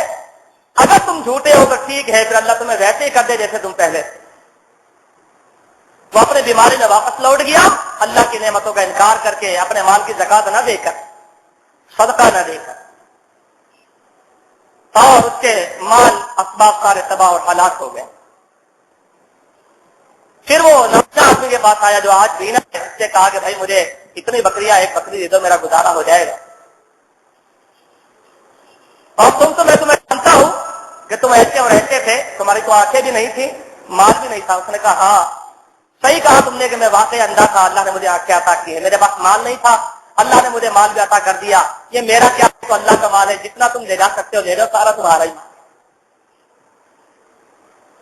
A: اگر تم جھوٹے ہو تو ٹھیک ہے، پھر اللہ تمہیں ویسے ہی کر دے جیسے تم پہلے. وہ اپنی بیماری میں واپس لوٹ گیا، اللہ کی نعمتوں کا انکار کر کے، اپنے مال کی زکات نہ دے کر، صدقہ نہ دے کر، اور اس کے مال اسباب سارے تباہ اور ہلاک ہو گئے. پھر وہ نوجوان آدمی کے پاس آیا جو آج بھی اس سے کہا کہ بھائی مجھے اتنی بکریاں، ایک بکری دے دو، میرا گزارا ہو جائے گا. اور میں تمہیں جانتا ہوں کہ تم ایسے اور ایسے تھے، تمہاری تو آنکھیں بھی نہیں تھی، مال بھی نہیں تھا. اس نے کہا ہاں صحیح کہا تم نے کہ میں واقعی اندھا تھا، اللہ نے مجھے آنکھیں عطا کی ہے، میرے پاس مال نہیں تھا، اللہ نے مجھے مال بھی عطا کر دیا، یہ میرا کیا، تو اللہ کا مال ہے، جتنا تم لے جا سکتے ہو لے جاؤ، سارا تمہارا ہی مال۔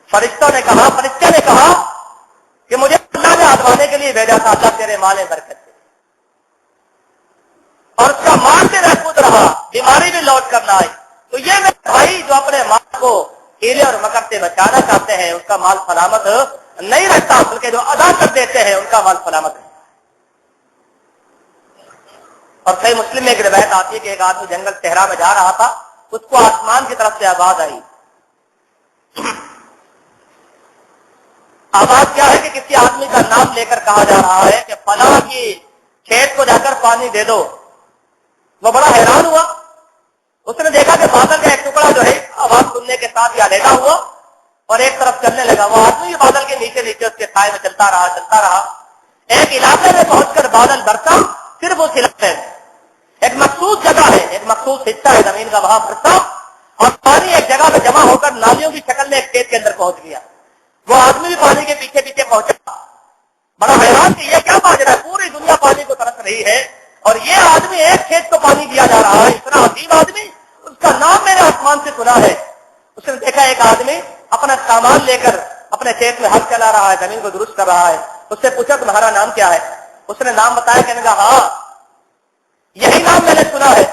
A: فرشتوں نے کہا، فرشتے نے کہا کہ مجھے اللہ نے آزمانے کے لیے بھیجا تھا، اللہ تیرے مال میں برکت دے، اور اس کا مال بھی محفوظ رہا، بیماری بھی لوٹ کر نہ آئی۔ تو یہ میرے بھائی جو اپنے مال کو ہیلے اور مکر سے بچانا چاہتے ہیں، اس کا مال سلامت نہیں رہتا، بلکہ جو ادا کر دیتے ہیں ان کا مال سلامت ہے۔ اور صحیح مسلم میں ایک روایت آتی ہے کہ ایک آدمی جنگل صحرا میں جا رہا تھا، اس کو آسمان کی طرف سے آواز آئی۔ آواز کیا ہے کہ کسی آدمی کا نام لے کر کہا جا رہا ہے کہ فلاں کی کھیت کو جا کر پانی دے دو۔ وہ بڑا حیران ہوا، اس نے دیکھا کہ بادل کا ایک ٹکڑا جو ہے آواز سننے کے ساتھ یا علیحدہ ہوا اور ایک طرف چلنے لگا۔ وہ آدمی بادل کے نیچے نیچے اس کے سائے میں چلتا رہا۔ ایک علاقے میں پہنچ کر بادل برسا، صرف اس علاقے میں ایک مخصوص جگہ ہے، ایک مخصوص حصہ ہے زمین کا، وہاں برسا اور پانی ایک جگہ میں جمع ہو کر نالیوں کی شکل میں ایک کھیت کے اندر پہنچ گیا۔ وہ آدمی بھی پانی کے پیچھے پیچھے پہنچا، بڑا حیران کہ یہ کیا ماجرا ہے، پوری دنیا پانی کو ترس رہی ہے اور یہ آدمی ایک کھیت کو پانی دیا جا رہا ہے، اتنا عجیب آدمی، اس کا نام میں نے آسمان سے سنا ہے۔ اس نے دیکھا ایک آدمی اپنا سامان لے کر اپنے کھیت میں ہل چلا رہا ہے، زمین کو درست کر رہا ہے۔ اس سے پوچھا تمہارا نام کیا ہے؟ اس نے نام بتایا، کہنے لگا ہاں یہی نام میں نے سنا ہے۔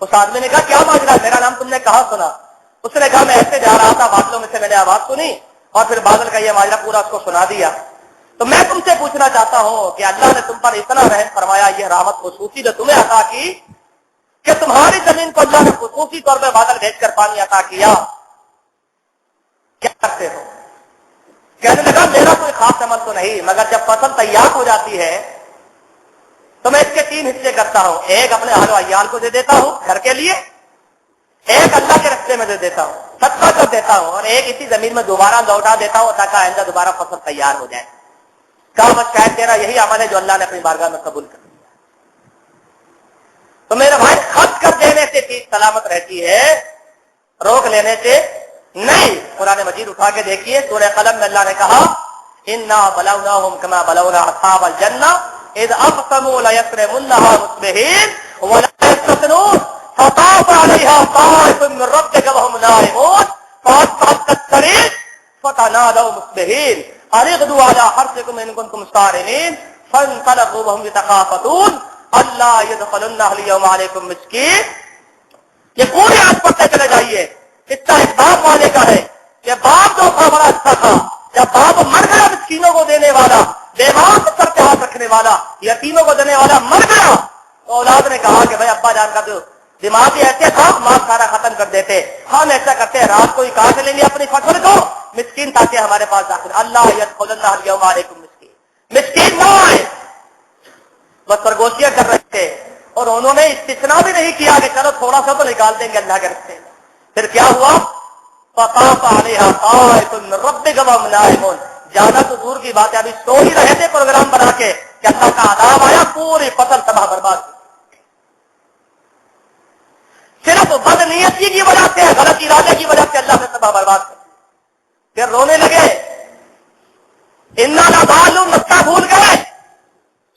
A: اس آدمی نے کہا کیا ماجرا، میرا نام تم نے کہاں سنا؟ اس نے کہا میں ایسے جا رہا تھا، بادلوں میں سے میں نے آواز سنی اور پھر بادل کا یہ ماجرا پورا اس کو سنا دیا۔ تو میں تم سے پوچھنا چاہتا ہوں کہ اللہ نے تم پر اتنا رحم فرمایا، یہ رحمت خصوصی جو تمہیں عطا کی کہ تمہاری زمین کو اللہ نے خصوصی طور پہ بادل بھیج کر پانی عطا کیا، کیا کرتے ہو؟ کہنے لگا میرا کوئی خاص عمل تو نہیں، مگر جب فصل تیار ہو جاتی ہے تو میں اس کے 3 حصے کرتا ہوں، ایک اپنے اہل و عیال کو دے دیتا ہوں گھر کے لیے، ایک اللہ کے راستے میں دے دیتا ہوں، صدقہ کر دیتا ہوں، اور ایک اسی زمین میں دوبارہ لوٹا دیتا ہوں تاکہ آئندہ دوبارہ فصل تیار ہو جائے۔ کہا بس شاید تیرا یہی عمل ہے جو اللہ نے اپنی بارگاہ میں قبول کر لیا۔ تو میرے بھائی خرچ کر دینے سے چیز سلامت رہتی ہے، روک لینے سے نہیں۔ قرآن مجید اٹھا کے دیکھیے، سورہ قلم میں اللہ نے کہا انا بلوناہم کما بلونا اصحاب الجنہ اذ اقسموا لیصرمنها مصبحین ولا یستثنون فطاف علیہا طائف من ربک وهم نائمون فاصبحت کالصریم فتنادوا مصبحین ان اغدوا علی حرثکم ان کنتم صارمین فانطلقوا وهم یتخافتون الا يدخلنها اليوم علیکم مسکین۔ یہ پورے آج پڑھتے چلے جائیے، اس کا ایک باپ والے کا ہے کہ باپ جو تھا بڑا اچھا تھا، جب باپ مر گیا مسکینوں کو دینے والا، بیمار کو سر پہ ہاتھ رکھنے والا، یتیموں کو دینے والا مر گیا، تو اولاد نے کہا کہ بھائی ابا جان کا تو دماغ بھی ایسے تھا، ماں سارا ختم کر دیتے، ہم ایسا کرتے ہیں رات کو ہی کہاں سے لیں گے اپنی فصل کو، مسکین تاکہ ہمارے پاس داخل اللہ یدخلنہ اليوم علیکم مسکین، مسکین نہ آئے، بس سرگوشیاں کر رہے تھے، اور انہوں نے استثناء بھی نہیں کیا کہ چلو تھوڑا سا تو نکال دیں گے اللہ کے راستے میں۔ پھر کیا ہوا؟ فطاف علیہا طائف من ربک وهم نائمون، زیادہ تو دور کی بات ہے، ابھی سو ہی رہے تھے پروگرام بنا کے کہ اللہ کا عذاب آیا، پوری فصل تباہ برباد ہوئی۔ صرف بد نیتی کی وجہ سے، غلط ارادے کی وجہ سے اللہ نے تباہ برباد کر دیا۔ پھر رونے لگے، انا لضالون، مکہ بھول گئے،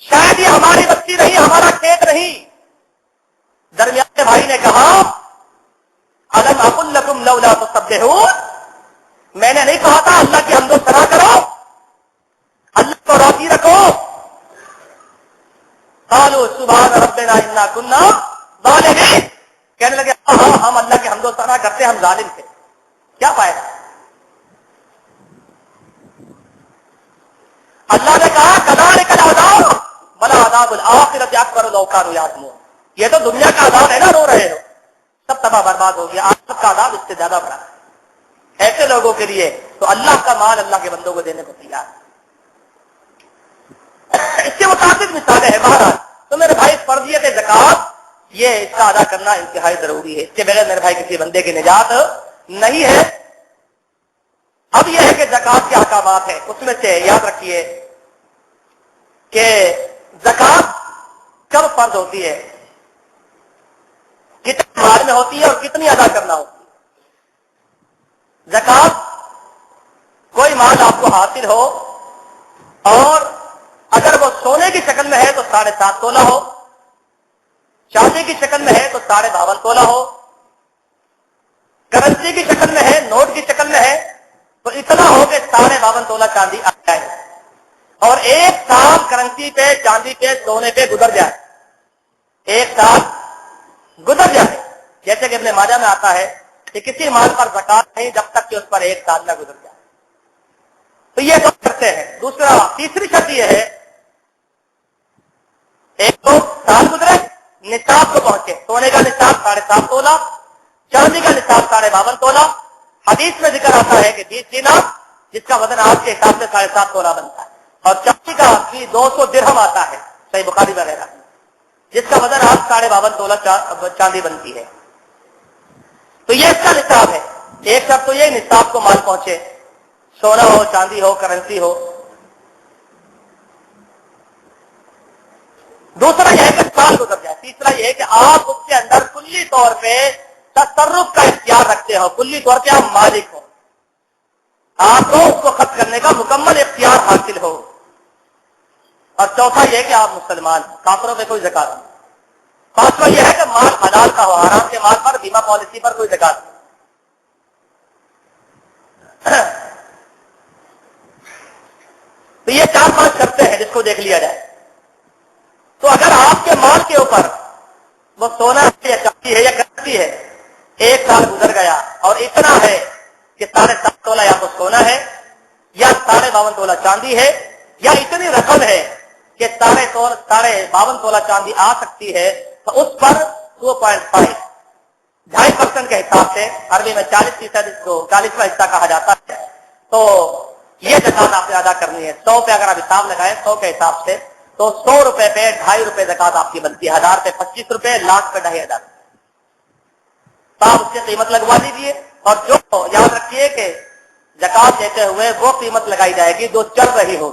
A: شاید یہ ہماری بستی نہیں، ہمارا کھیت نہیں۔ درمیانے بھائی نے کہا الم اقل لکم لولا تسبحون، میں نے نہیں کہا تھا اللہ کی حمد و ثنا کرو، اللہ کو راضی رکھو؟ قالوا سبحان ربنا انا كنا ظالمین، کہنے لگے ہاں ہم اللہ کی حمد و ثنا کرتے، ہم ظالم تھے۔ کیا فائدہ؟ اللہ نے کہا کذالک العذاب ولعذاب الآخرۃ اکبر لو کانوا یعلمون، یہ تو دنیا کا عذاب ہے نا، رو رہے ہو، سب تباہ برباد ہو گیا، آخرت کا عذاب اس سے زیادہ بڑا ہے ایسے لوگوں کے لیے۔ تو اللہ کا مال اللہ کے بندوں کو دینے کو تیار ہے۔ اس سے متعدد مثالیں ہیں۔ بہرحال تو میرے بھائی فرضیت زکوٰۃ یہ اس کا ادا کرنا انتہائی ضروری ہے، اس کے بغیر میرے بھائی کسی بندے کی نجات نہیں ہے۔ اب یہ ہے کہ زکوٰۃ کے احکامات ہیں، اس میں سے یاد رکھیے کہ زکوٰۃ کب فرض ہوتی ہے، کتنے مال میں ہوتی ہے اور کتنی ادا کرنا ہوتی ہے۔ زکوٰۃ کوئی مال آپ کو حاصل ہو اور اگر وہ سونے کی شکل میں ہے تو 7.5 تولہ ہو، چاندی کی شکل میں ہے تو 52.5 تولہ ہو، کرنسی کی شکل میں ہے، نوٹ کی شکل میں ہے تو اتنا ہو کہ 52.5 تولہ چاندی آ جائے، اور 1 سال کرنسی پہ، چاندی پہ، سونے پہ گزر جائے، 1 سال گزر جائے، جیسے کہ ابن ماجہ میں آتا ہے کہ کسی مال پر زکات نہیں جب تک کہ اس پر 1 سال نہ گزر جائے، تو یہ تو کرتے ہیں۔ تیسری شرط یہ ہے 1 سال گزرے، نصاب کو پہنچے، سونے کا نصاب 7.5 تولہ، چاندی کا نصاب 52.5 تولہ، حدیث میں ذکر آتا ہے کہ 20 دینار جس کا وزن آج کے حساب سے 7.5 تولہ بنتا ہے، اور چاندی کا 200 درہم آتا ہے صحیح بخاری وغیرہ جس کا وزن آج 52.5 تولہ چاندی بنتی ہے، تو یہ اس کا نصاب ہے۔ ایک شرط تو یہ نصاب کو مال پہنچے، سونا ہو، چاندی ہو، کرنسی ہو۔ دوسرا یہ ہے کہ سال گزر جائے۔ تیسرا یہ ہے کہ آپ اس کے اندر کلی طور پہ تصرف کا اختیار رکھتے ہو، کلی طور پہ آپ مالک ہو، آپ کو اس کو خرچ کرنے کا مکمل اختیار حاصل ہو۔ اور چوتھا یہ ہے کہ آپ مسلمان، کافروں پہ کوئی زکات نہیں۔ پانچواں یہ ہے کہ مال حلال کا ہو، حرام کے مال پر، بیمہ پالیسی پر کوئی زکات نہیں۔ تو یہ 4-5 شرطیں ہیں جس کو دیکھ لیا جائے۔ تو اگر آپ کے مال کے اوپر وہ سونا ہے یا چاندی ہے یا کرنسی ہے، 1 سال گزر گیا اور اتنا ہے کہ 7.5 تولہ یا تو سونا ہے یا 52.5 تولہ چاندی ہے، یا اتنی رقم ہے کہ 52.5 تولہ چاندی آ سکتی ہے، تو اس پر 2.5% کے حساب سے، عربی میں 40%، اس کو 40واں حصہ کہا جاتا ہے، تو یہ زکات آپ نے ادا کرنی ہے۔ 100 پہ اگر آپ حساب لگائیں 100 کے حساب سے، تو 100 روپے پہ 2.5 روپے زکات آپ کی بنتی ہے، 1000 پہ 25 روپے، لاکھ پہ 2.500۔ تو آپ اس کی قیمت لگوا لیجیے، اور جو یاد رکھیے کہ زکات دیتے ہوئے وہ قیمت لگائی جائے گی جو چل رہی ہو،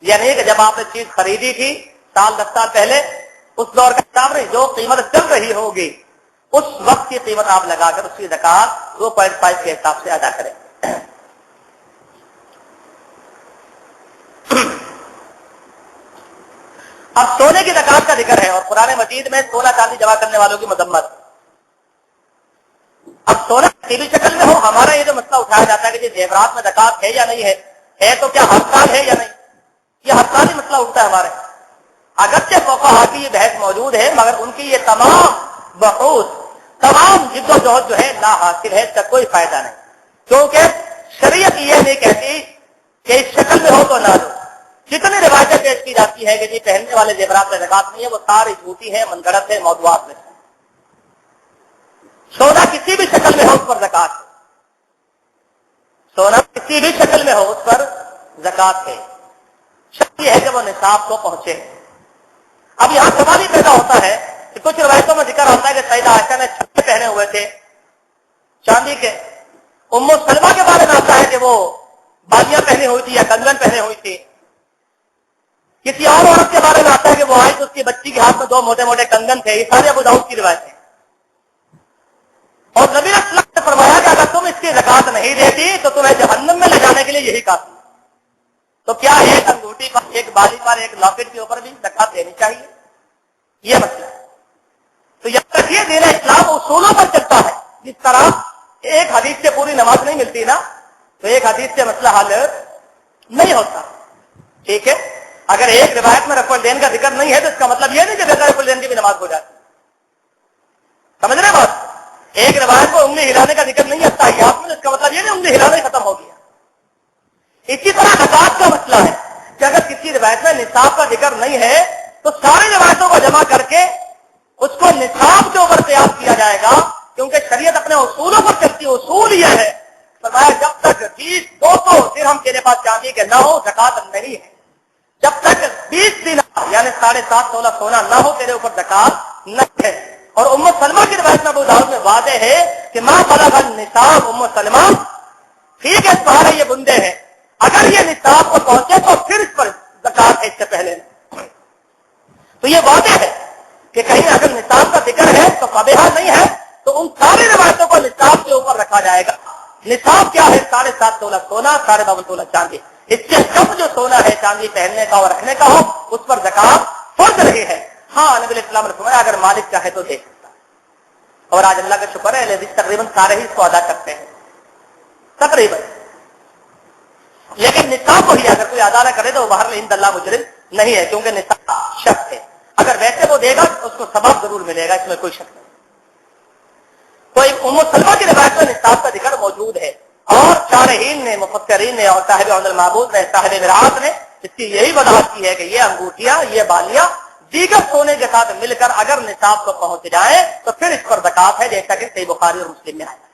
A: یعنی کہ جب آپ نے چیز خریدی تھی 10 سال پہلے، اس دور کا حساب نہیں، جو قیمت چل رہی ہوگی اس وقت کی قیمت آپ لگا کر اس کی زکات 2.5 کے حساب سے ادا کریں۔ اب سونے کی زکات کا ذکر ہے، اور قرآن مجید میں سونا چاندی جمع کرنے والوں کی مذمت۔ اب سونا کسی بھی شکل میں ہو، ہمارا یہ جو مسئلہ اٹھایا جاتا ہے کہ جی زیورات میں زکات ہے یا نہیں ہے تو کیا ہر سال ہے یا نہیں، یہ ہر سال ہی مسئلہ اٹھتا ہے ہمارے۔ اگرچہ فقہاء کی یہ بحث موجود ہے، مگر ان کی یہ تمام بحوث، تمام جد و جہد جو ہے لا حاصل ہے، اس کا کوئی فائدہ نہیں، کیونکہ شریعت یہ نہیں کہتی کہ اس شکل میں ہو تو نہ دو۔ جتنی روایتیں پیش کی جاتی ہے کہ جی پہننے والے زیورات میں زکات نہیں ہے، وہ ساری جھوٹی ہے، منگڑت ہے، موضوعات میں۔ سونا کسی بھی شکل میں ہو اس پر زکات ہے، سونا کسی بھی شکل میں ہو اس پر زکات ہے، شرط یہ ہے کہ وہ نصاب کو پہنچے۔ اب یہاں سوال ہی پیدا ہوتا ہے کہ کچھ روایتوں میں ذکر آتا ہے کہ سیدہ عائشہ نے چھپے پہنے ہوئے تھے چاندی کے، ام سلمہ کے بارے میں آتا ہے کہ وہ بالیاں پہنی ہوئی تھی یا کنگن پہنے ہوئی تھی، کسی اور عورت کے بارے میں آتا ہے کہ وہ آئی تو اس کی بچی کے ہاتھ میں 2 موٹے موٹے کنگن تھے۔ یہ سارے ابو داؤد کی روایت ہے، اور نبی صلی اللہ علیہ وسلم نے فرمایا کہ اگر تم اس کی زکات نہیں دیتی تو تمہیں جہنم میں لے جانے کے لیے یہی کافی۔ تو کیا ایک انگوٹھی پر، ایک بالی پر، ایک لاکٹ کے اوپر بھی زکات دینی چاہیے؟ یہ مسئلہ ہے۔ تو یاد رکھیے دین اسلام اصولوں پر چلتا ہے، جس طرح ایک حدیث سے پوری نماز نہیں ملتی نا، تو ایک حدیث سے مسئلہ حل نہیں ہوتا، ٹھیک ہے۔ اگر ایک روایت میں رفع الدین کا ذکر نہیں ہے تو اس کا مطلب یہ نہیں کہ بغیر رفع الدین کی بھی نماز ہو جاتی، سمجھ رہے بات؟ ایک روایت کو انگلی ہلانے کا ذکر نہیں ہے تحیات میں، اس کا مطلب یہ نہیں انگلی ہلانا ہی ختم ہو گیا۔ اسی طرح زکات کا مسئلہ ہے کہ اگر کسی روایت میں نصاب کا ذکر نہیں ہے تو ساری روایتوں کو جمع کر کے اس کو نصاب کے اوپر قیاس کیا جائے گا، کیونکہ شریعت اپنے اصولوں پر چلتی ہے۔ اصول یہ ہے فرمایا جب تک 200 درہم تیرے پاس چاندی کے نہ ہو زکات نہیں ہے، جب تک 20 دینار یعنی 7.5 تولہ سونا نہ ہو تیرے اوپر زکات نہ ہے۔ اور ام سلمہ کی روایت میں ابو داؤد میں واضح ہے کہ ما بلغ النصاب ام سلمہ، ٹھیک ہے سارے یہ بندے ہیں، اگر یہ نصاب کو پہنچے تو پھر اس پر زکات ہے، اس سے پہلے نہیں۔ تو یہ واضح ہے کہ کہیں اگر نصاب کا ذکر ہے تو قبیحہ نہیں ہے، تو ان ساری روایتوں کو نصاب کے اوپر رکھا جائے گا۔ نصاب کیا ہے؟ 7.5 تولہ سونا، 52.5 تولہ چاندی، اس سے کم جو سونا ہے چاندی پہننے کا اور رکھنے کا ہو اس پر زکات فرض رہی ہے. ہاں نبی علیہ السلام نے فرمایا اگر مالک چاہے تو دے سکتا ہے. اور آج اللہ کا شکر ہے لیکن تقریباً سارے ہی اس کو ادا کرتے ہیں تقریباً. لیکن نصاب وہی اگر کوئی ادا نہ کرے تو وہ باہر عند اللہ مجرم نہیں ہے کیونکہ نصاب شرط ہے. اگر ویسے وہ دے گا اس کو ثواب ضرور ملے گا, اس میں کوئی شک نہیں. تو ایک ام سلمہ کی روایت میں نصاب کا ذکر موجود ہے اور شارحین نے مفکرین نے اور صاحب عون المعبود نے صاحب مرآت نے اس کی یہی وضاحت کی ہے کہ یہ انگوٹھیاں یہ بالیاں دیگر سونے کے ساتھ مل کر اگر نصاب کو پہنچ جائیں تو پھر اس پر زکات ہے, جیسا کہ صحیح بخاری اور مسلم میں آیا ہے.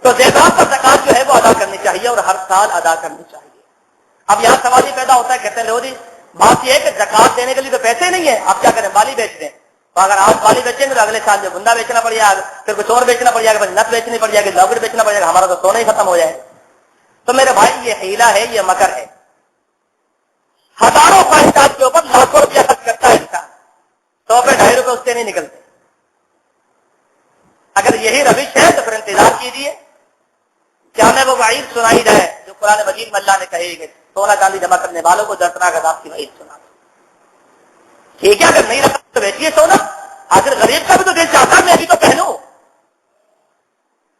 A: تو زیورات پر زکات جو ہے وہ ادا کرنی چاہیے اور ہر سال ادا کرنی چاہیے. اب یہاں سوال ہی پیدا ہوتا ہے, کہتے ہیں لو جی بات یہ ہے کہ زکات دینے کے لیے تو پیسے نہیں ہے, آپ کیا کریں بالی بیچ دیں. تو اگر آپ بالی بیچیں گے تو اگلے سال جو گندا بیچنا پڑ جائے گا, پھر کچھ اور بیچنا پڑ جائے گا, نت بیچنی پڑ جائے گی, لاکٹ بیچنا پڑ جائے گا, ہمارا تو سونا ہی ختم ہو جائے. تو میرے بھائی یہ حیلہ ہے, یہ مکر ہے. ہزاروں خواہشات کے اوپر لاکھوں روپیہ خرچ کرتا ہے انسان, 100 پہ 2.5 روپے اس سے نہیں نکلتے. اگر یہی روش ہے تو پھر انتظار کیجیے کہ ہمیں وہ وعید سنائی جائے جو قرآن مجید میں اللہ نے کہی کہ سونا چاندی جمع کرنے والوں کو دردناک عذاب کی وعید سنا. ٹھیک ہے, اگر نہیں رکھا تو بیچیے سونا. آخر غریب کا بھی تو دل چاہتا ہے میں ابھی تو پہنوں.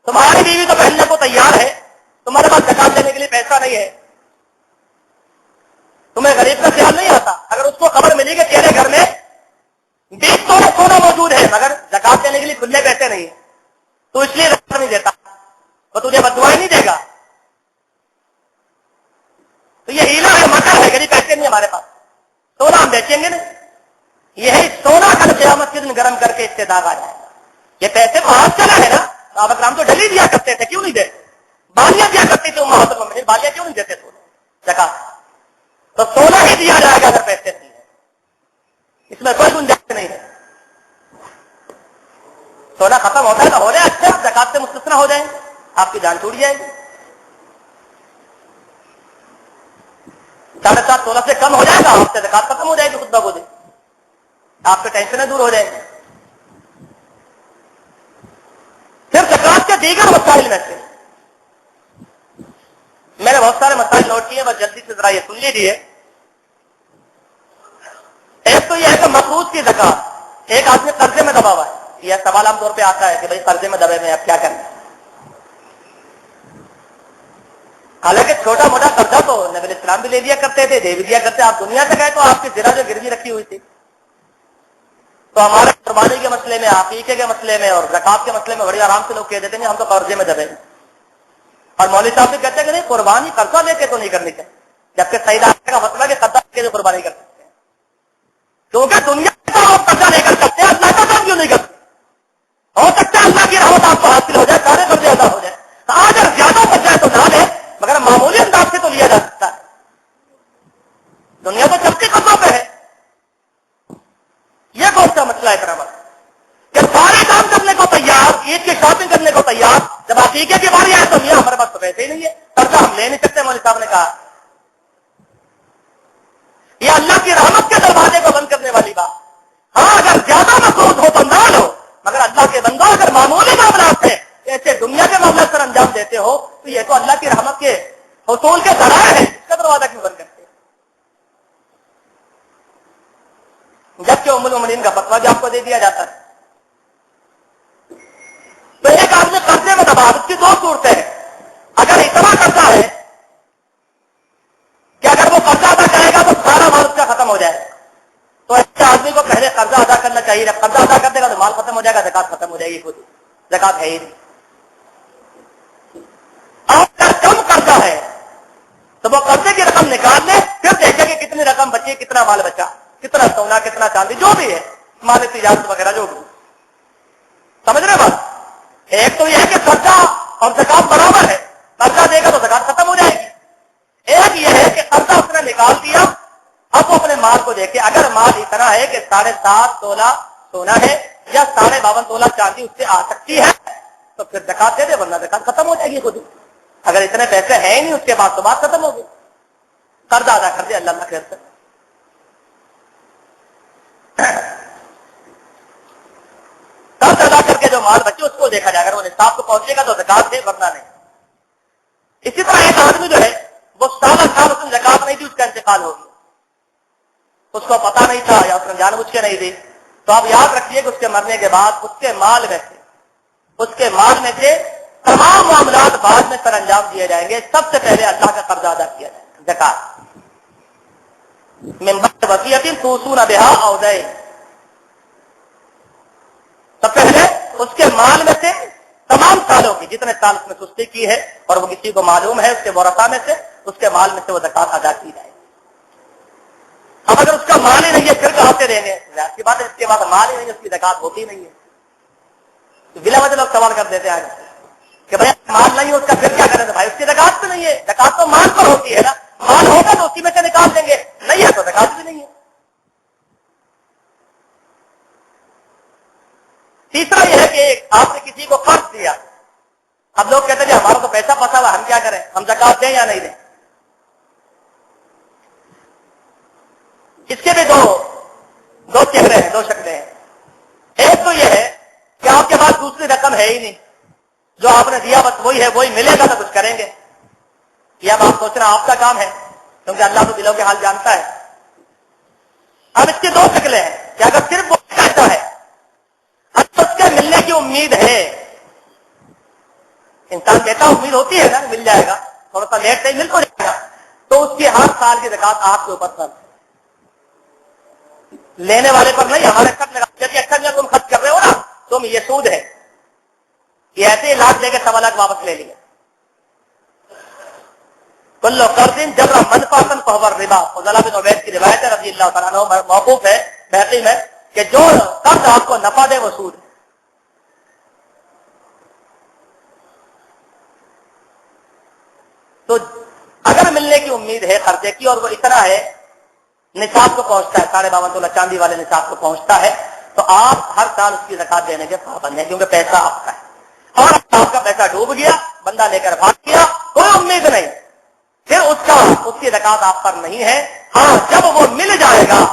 A: تمہاری بیوی تو پہننے کو تیار ہے, تمہارے پاس زکات دینے کے لیے پیسہ نہیں ہے, تمہیں غریب کا خیال نہیں آتا. اگر اس کو خبر ملی کہ تیرے گھر میں 20 تولے سونا موجود ہے مگر زکات دینے کے لیے کھلے پیسے نہیں ہیں, تو اس لیے زکات نہیں دیتا, وہ تجھے بددعائیں نہیں دے گا. تو یہ ہیلا ہے, مکر ہے, غریب پیسے نہیں ہمارے پاس, سونا ہم بیچیں گے نہیں. یہی سونا کل قیامت کے دن گرم کر کے اس سے داغ آ جائے گا. یہ پیسے تو ہاتھ چلا ہے نا, صحابہ کرام تو ڈلی دیا کرتے تھے, کیوں نہیں دیتے؟ بالیاں دیا کرتی تھی امہات المؤمنین, بالیاں کیوں نہیں دیتے سونا زکات؟ تو سونا ہی دیا جائے گا اگر پیسے نہیں ہے, اس میں کوئی گنجائش نہیں ہے. سونا ختم ہوتا ہے تو ہو جائے اچھا, زکات سے مستثنا ہو جائیں, آپ کی جان چھوٹ جائے گی. 7.5 تولہ سے کم ہو جائے گا, آپ سے زکات ختم ہو جائے گی خود بخود, آپ کی ٹینشنیں دور ہو جائیں گی. پھر زکات کے دیگر مسائل میں سے میں نے بہت سارے مسائل نوٹ کیے, بس جلدی سے ذرا یہ سن لیجیے. ایک تو یہ ہے کہ مقروض کی زکات, ایک آدمی قرضے میں دبا ہوا ہے. یہ سوال عام طور پہ آتا ہے کہ بھائی قرضے میں دبے میں اب کیا کرنا ہے. حالانکہ چھوٹا موٹا قرضہ تو نبی علیہ السلام بھی لے لیا کرتے تھے, دے بھی دیا کرتے. آپ دنیا سے گئے تو آپ کی زرا جو گروی رکھی ہوئی تھی, تو ہمارے قربانی کے مسئلے میں, عقیقے کے مسئلے میں اور زکات کے مسئلے میں بڑی آرام سے لوگ کہہ دیتے ہیں ہم تو قرضے میں دبے. اور مولوی صاحب بھی کہتے ہیں کہ نہیں قربانی قرضہ لے کے تو نہیں کرنی چاہیے, جبکہ صحیح دعوے کا مطلب ہے کہ قرضہ لے کے قربانی کر سکتے ہیں. کیونکہ دنیا کا آپ قرضہ لے کر سکتے ہیں, اللہ کا کام کیوں نہیں کرتے؟ ہو سکتا ہے اللہ کی رحمت آپ کو حاصل ہو جائے, سارے قرضے ادا ہو جائے. اگر زیادہ بچ جائے تو نہ لے, مگر معمولی انداز سے تو لیا جا سکتا ہے. دنیا تو چلتی قرضوں پہ ہے. یہ کون سا مسئلہ ہے برابر کہ سارے کام کرنے کو تیار, عید کی شاپنگ کرنے کو تیار, جب عقیقے کی باری آئے تو یہ ہمارے پاس تو پیسے ہی نہیں ہے, قرضہ ہم لے نہیں سکتے. مولوی صاحب نے کہا یہ اللہ کی رحمت کے دروازے کو بند کرنے والی بات. ہاں اگر زیادہ مقروض ہو تو نہ لو, مگر اللہ کے بندوں اگر معمولی معاملات ہے ایسے دنیا کے معاملات پر انجام دیتے ہو تو یہ تو اللہ کی رحمت کے حصول کے ذرائع ہے, اس کا دروازہ کیوں بند کرتے ہیں؟ جبکہ ام المؤمنین کا فتویٰ بھی آپ کو دے دیا جاتا ہے. تو ایک آدمی قرضے میں دبا, اس کی 2 صورتیں ہیں. اگر اتنا قرضہ ہے کہ اگر وہ قرضہ ادا کرے گا تو سارا مال اس کا ختم ہو جائے, تو ایسے آدمی کو پہلے قرضہ ادا کرنا چاہیے. جب قرضہ ادا کر دے گا تو مال ختم ہو جائے گا, زکات ختم ہو جائے گی, خود زکات ہے ہی نہیں. اور اگر کم قرضہ ہے تو وہ قرضے کی رقم نکال لے, پھر دیکھے کہ کتنی رقم بچی, کتنا مال بچا, کتنا سونا, کتنا چاندی, جو بھی ہے مال تجارت وغیرہ جو بھی. سمجھ رہے بات؟ ایک تو یہ ہے کہ قرضہ اور زکات برابر ہے, قرضہ دے گا تو زکات ختم ہو جائے گی. ایک یہ ہے کہ قرضہ اس نے نکال دیا, اب وہ اپنے مال کو دیکھے, اگر مال اتنا ہے کہ 7.5 تولہ سونا ہے یا 52.5 تولہ چاندی اس سے آ سکتی ہے تو پھر زکات دے دے, ورنہ زکات ختم ہو جائے گی خود. اگر اتنے پیسے ہیں ہی نہیں اس کے بعد تو بات ختم ہو گئی. قرضہ ادا کر دے, اللہ خیر سے. قرض ادا کر کے جو مال بچے اس کو کو دیکھا جائے، اگر وہ نصاب کو پہنچے گا تو زکات دے، ورنہ نہیں۔ اسی طرح ایک آدمی جو ہے وہ سال اس نے زکات نہیں دی، اس کا انتقال ہو گیا، اس کو پتا نہیں تھا یا اس نے جان بوجھ کے نہیں دی، تو آپ یاد رکھیے کہ اس کے مرنے کے بعد اس کے مال میں سے تمام معاملات بعد میں سر انجام دیے جائیں گے۔ سب سے پہلے اللہ کا قرضہ ادا کیا جائے گا، زکات۔ من بعد وصیۃ توصون بها او دین، سب پہلے اس کے مال میں سے تمام سالوں کی، جتنے سال اس نے سستی کی ہے اور وہ کسی کو معلوم ہے، اس کے ورثاء میں سے، اس کے مال میں سے وہ زکات ادا کی جائے گی۔ اب اگر اس کا مال ہی نہیں ہے پھر کہاں سے دیں گے؟ ظاہر سی بات ہے، اس کے بعد مال ہی نہیں ہے، اس کی زکات ہوتی نہیں ہے۔ تو بلا وجہ لوگ سوال کر دیتے ہیں کہ بھائی مال نہیں ہے اس کا پھر کیا کریں؟ بھائی اس کی زکات تو نہیں ہے، زکات تو مال پر ہوتی ہے نا، مال ہوگا تو اسی میں سے نکال دیں گے، نہیں ہے تو زکات بھی نہیں ہے۔ تیسرا یہ ہے کہ آپ نے کسی کو قرض دیا، اب لوگ کہتے ہیں ہمارا تو پیسہ پھنسا ہوا، ہم کیا کریں، ہم زکات دیں یا نہیں دیں؟ اس کے بھی دو چہرے ہیں، دو شکلیں ہیں۔ ایک تو یہ ہے کہ آپ کے پاس دوسری رقم ہے ہی نہیں، جو آپ نے دیا بس وہی ہے، وہی ملے گا تو کچھ کریں گے، یہ اب آپ سوچنا آپ کا کام ہے، کیونکہ اللہ تو دلوں کے حال جانتا ہے۔ اب اس کی دو شکلیں ہیں کہ اگر صرف وہ کہتا ہے اس کے ملنے کی امید ہے، انسان کہتا امید ہوتی ہے نا مل جائے گا، تھوڑا سا لیٹ سے مل تو جائے گا، تو اس کی ہر سال کی زکات آپ کے اوپر فرض ہے، لینے والے پر نہیں۔ ہمارے خرچ لگا جبکہ اکثر میں تم خرچ کر رہے ہو نا، تم یہ سود ہے، یہ ایسے لاکھ دے کے 1.25 لاکھ واپس لے لیا۔ کل قرض جبر منفعۃ فهو الربا، فضل بن عبید کی روایت ہے رضی اللہ تعالیٰ عنہ، موقوف ہے بہقی میں، کہ جو قرض آپ کو نفع دے وہ سود ہے۔ تو اگر ملنے کی امید ہے خرچے کی اور وہ اتنا ہے، نصاب کو پہنچتا ہے، 52.5 تولہ چاندی والے نصاب کو پہنچتا ہے، تو آپ ہر سال اس کی زکات دینے کے پابند ہیں، کیونکہ پیسہ آپ کا ہے۔ اور آپ کا پیسہ ڈوب گیا، بندہ لے کر بھاگ گیا، کوئی امید نہیں، پھر اس کی زکات آپ پر نہیں ہے۔ ہاں جب وہ مل جائے گا،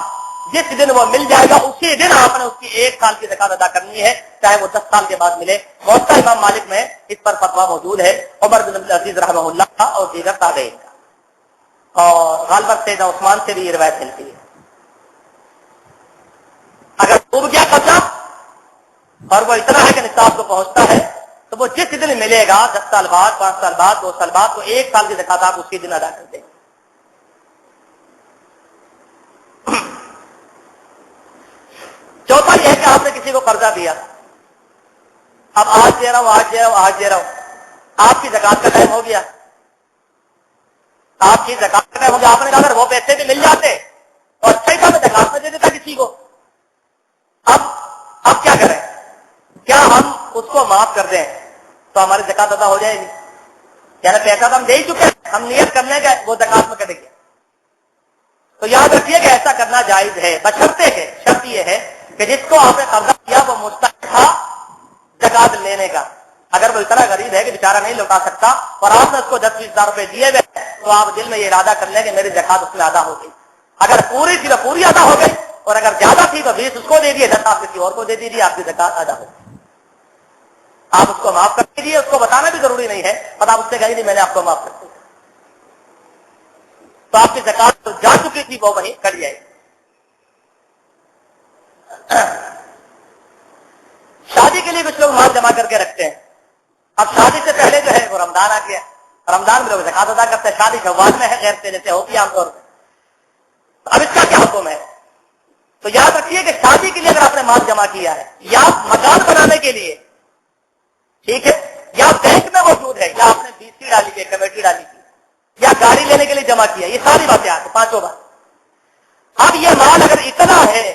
A: جس دن وہ مل جائے گا اسی دن آپ نے اس کی 1 سال کی زکات ادا کرنی ہے، چاہے وہ 10 سال کے بعد ملے۔ موطا امام مالک میں اس پر فتویٰ موجود ہے، عمر بن عبد العزیز رحمہ اللہ کا اور دیگر تابعین کا، اور غالباً سیدنا عثمان سے بھی یہ روایت ملتی ہے۔ اگر ڈوب گیا قبضہ اور وہ اتنا ہے کہ نصاب کو پہنچتا ہے، تو وہ جس دن ملے گا، 10 سال بعد، 5 سال بعد، 2 سال بعد، تو 1 سال کی زکات آپ اسی دن ادا کر دیں۔ چوتھا یہ ہے کہ آپ نے کسی کو قرضہ دیا، اب آج دے رہا ہوں، آپ کی زکات کا ٹائم ہو گیا، آپ کی زکات کا ٹائم ہو گیا، آپ نے کہا اگر وہ پیسے بھی مل جاتے تو اچھا ہی تھا، میں زکات میں دے دیتا کسی کو۔ اب کیا کریں؟ کیا ہم اس کو معاف کر دیں تو ہماری زکات ادا ہو جائے گی؟ یعنی پیسہ تو ہم دے ہی چکے ہیں، ہم نیت کرنے گئے وہ زکات میں کٹے گیا۔ تو یاد رکھیے کہ ایسا کرنا جائز ہے، بشرطے کہ شرط یہ ہے کہ جس کو آپ نے قرضہ کیا وہ مستحق تھا زکات لینے کا۔ اگر وہ اتنا غریب ہے کہ بیچارہ نہیں لوٹا سکتا اور آپ نے اس کو 10-20 ہزار روپے دیے ہوئے، تو آپ دل میں یہ ارادہ کر لیں کہ میری زکات اس میں ادا ہو گئی۔ اگر پوری تھی تو پوری ادا ہو گئی، اور اگر زیادہ تھی تو 20 اس کو دے دیے، 10 آپ کسی اور کو دے دیجیے، آپ کی زکات ادا ہو گئی۔ آپ اس کو معاف کر دیجیے، اس کو بتانا بھی ضروری نہیں ہے، پر آپ اس سے کہیں نہیں میں نے آپ کو معاف کر دیا، تو آپ کی زکات جا چکی تھی وہ وہیں کٹ جائے گی۔ شادی کے لیے کچھ لوگ مال جمع کر کے رکھتے ہیں، اب شادی سے پہلے جو ہے وہ رمضان آ گیا، رمضان میں لوگ زکات ادا کرتے ہیں، شادی شوال میں ہے، غیر سے جیسے ہوتی ہے عام طور پہ۔ اب اس کا کیا حکم ہے؟ تو یاد رکھیے کہ شادی کے لیے اگر آپ نے مال جمع کیا ہے، یا مکان بنانے کے لیے، ٹھیک ہے، یا بینک میں موجود ہے، یا آپ نے BC ڈالی ہے، کمیٹی ڈالی تھی، یا گاڑی لینے کے لیے جمع کیا، یہ ساری باتیں آتی 5 بات۔ اب یہ مال اگر اتنا ہے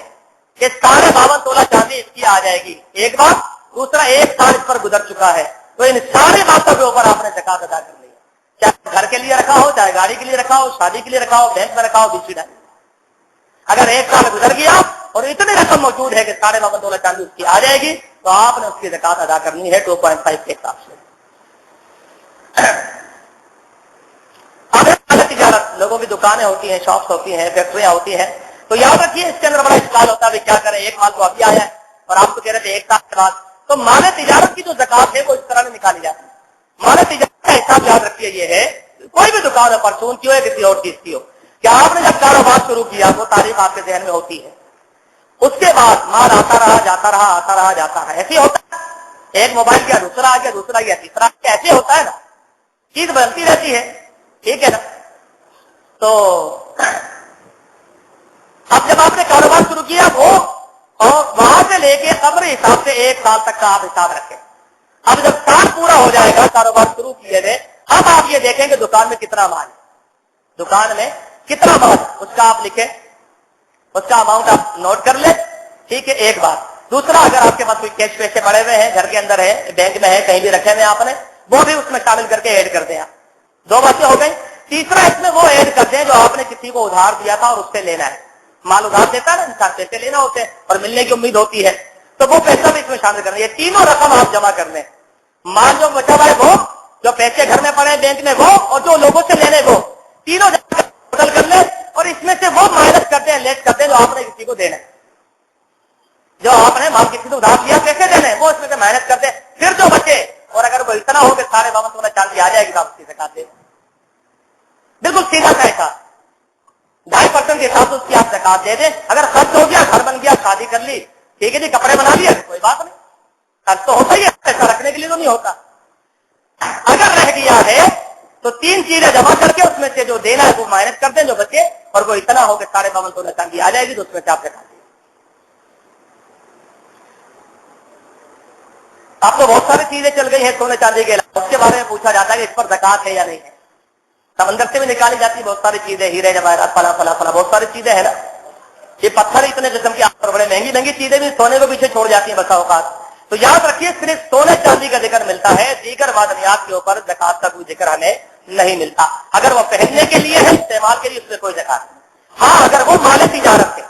A: کہ 52.5 تولہ چاندی اس کی آ جائے گی، ایک بات، دوسرا 1 سال اس پر گزر چکا ہے، تو ان ساری باتوں کے اوپر آپ نے زکات ادا کر لی ہے، چاہے گھر کے لیے رکھا ہو، چاہے گاڑی کے لیے رکھا ہو، شادی کے لیے رکھا ہو، بینک میں رکھا ہو، BC ڈالی۔ اگر 1 سال گزر گیا اور اتنی رقم موجود ہے کہ 52.5 تولہ چاندی اس کی آ جائے گی، تو آپ نے اس کی زکات ادا کرنی ہے 2.5 کے حساب سے۔ اب تجارت، لوگوں کی دکانیں ہوتی ہیں، شاپس ہوتی ہیں، فیکٹریاں ہوتی ہیں، تو یاد رکھیے اس کے اندر بڑا اشکال ہوتا ہے، کیا کریں، ایک مال تو ابھی آیا ہے اور آپ تو کہہ رہے تھے 1 سال کے بعد، تو مال تجارت کی جو زکات ہے وہ اس طرح سے نکالی جاتی ہے۔ مال تجارت کا حساب یاد رکھیے یہ ہے، کوئی بھی دکان ہو، پرچون کی ہو یا کسی اور چیز کی ہو، کہ آپ نے جب کاروبار شروع کیا وہ تاریخ آپ کے ذہن میں ہوتی ہے، اس کے بعد مال آتا رہا جاتا رہا آتا رہا جاتا رہا، ایسے ہوتا ہے۔ ایک موبائل کیا دوسرا آ گیا، دوسرا گیا تیسرا، ایسے ہوتا ہے نا، چیز بدلتی رہتی ہے، ٹھیک ہے نا۔ تو اب جب آپ نے کاروبار شروع کیا وہ، اور وہاں سے لے کے قبر حساب سے 1 سال تک کا آپ حساب رکھیں۔ اب جب سال پورا ہو جائے گا کاروبار شروع کیے تھے، اب آپ یہ دیکھیں کہ دکان میں کتنا مال ہے، دکان میں کتنا مال اس کا آپ لکھیں، اس کا اماؤنٹ آپ نوٹ کر لیں، ٹھیک ہے، ایک بات۔ دوسرا، اگر آپ کے پاس کوئی کیش پیسے پڑے ہوئے ہیں، گھر کے اندر ہے، بینک میں ہے، کہیں بھی رکھے ہوئے آپ نے، وہ بھی اس میں شامل کر کے ایڈ کر دیں آپ۔ 2 باتیں ہو گئی۔ تیسرا، اس میں وہ ایڈ کر دیں جو آپ نے کسی کو ادھار دیا تھا اور اس سے لینا ہے۔ مال ادھار دیتا ہے نا انسان، پیسے لینا ہوتے ہیں اور ملنے کی امید ہوتی ہے، تو وہ پیسہ بھی اس میں شامل کرنا۔ یہ تینوں رقم آپ جمع کر لیں، مال جو بچا ہوا ہے وہ، جو پیسے گھر میں پڑے ہیں بینک میں وہ، اور جو لوگوں سے لینے وہ، تینوں ٹوٹل کر لیں اور اس میں سے وہ مائنس کرتے ہیں، لیس کرتے ہیں جو آپ نے کسی کو دینا ہے۔ جو آپ نے مال کسی کو ادھار دیا پیسے دینے وہ اس میں سے مائنس کرتے ہیں، پھر جو بچے، اور اگر وہ اتنا ہو کہ سارے بابا سونا چاندی آ جائے گی تو آپ اس کی زکات دیں، بالکل سیدھا سا حساب، 2.5% کے حساب سے اس کی آپ زکات دے دیں۔ اگر خرچ ہو گیا، گھر بن گیا، شادی کر لی، ٹھیک ہے جی، کپڑے بنا لیے، کوئی بات نہیں، خرچ تو ہوتا ہی ہے، پیسہ رکھنے کے لیے تو نہیں ہوتا۔ اگر رہ گیا ہے تو 3 چیزیں جمع کر کے اس میں سے جو دینا ہے وہ مائنس کر دیں جو بچے، اور وہ اتنا ہو کہ سارے بابا سونا چاندی آ جائے گی تو اس میں سے آپ زکات دیں۔ اب تو بہت ساری چیزیں چل گئی ہیں سونے چاندی کے علاوہ، اس کے بارے میں پوچھا جاتا ہے کہ اس پر زکات ہے یا نہیں ہے۔ سمندر سے بھی نکالی جاتی ہے بہت ساری چیزیں، ہیرے جواہرات، فلاں فلاں فلاں، بہت ساری چیزیں ہیں نا۔ یہ پتھر اتنے قسم کی آپ پر بڑے مہنگی مہنگی چیزیں بھی سونے کو پیچھے چھوڑ جاتی ہیں بسا اوقات۔ تو یاد رکھیے صرف سونے چاندی کا ذکر ملتا ہے، دیگر معدنیات کے اوپر زکات کا کوئی ذکر ہمیں نہیں ملتا۔ اگر وہ پہننے کے لیے ہے، استعمال کے لیے، اس میں کوئی زکات نہیں۔ ہاں اگر وہ مال تجارت ہے،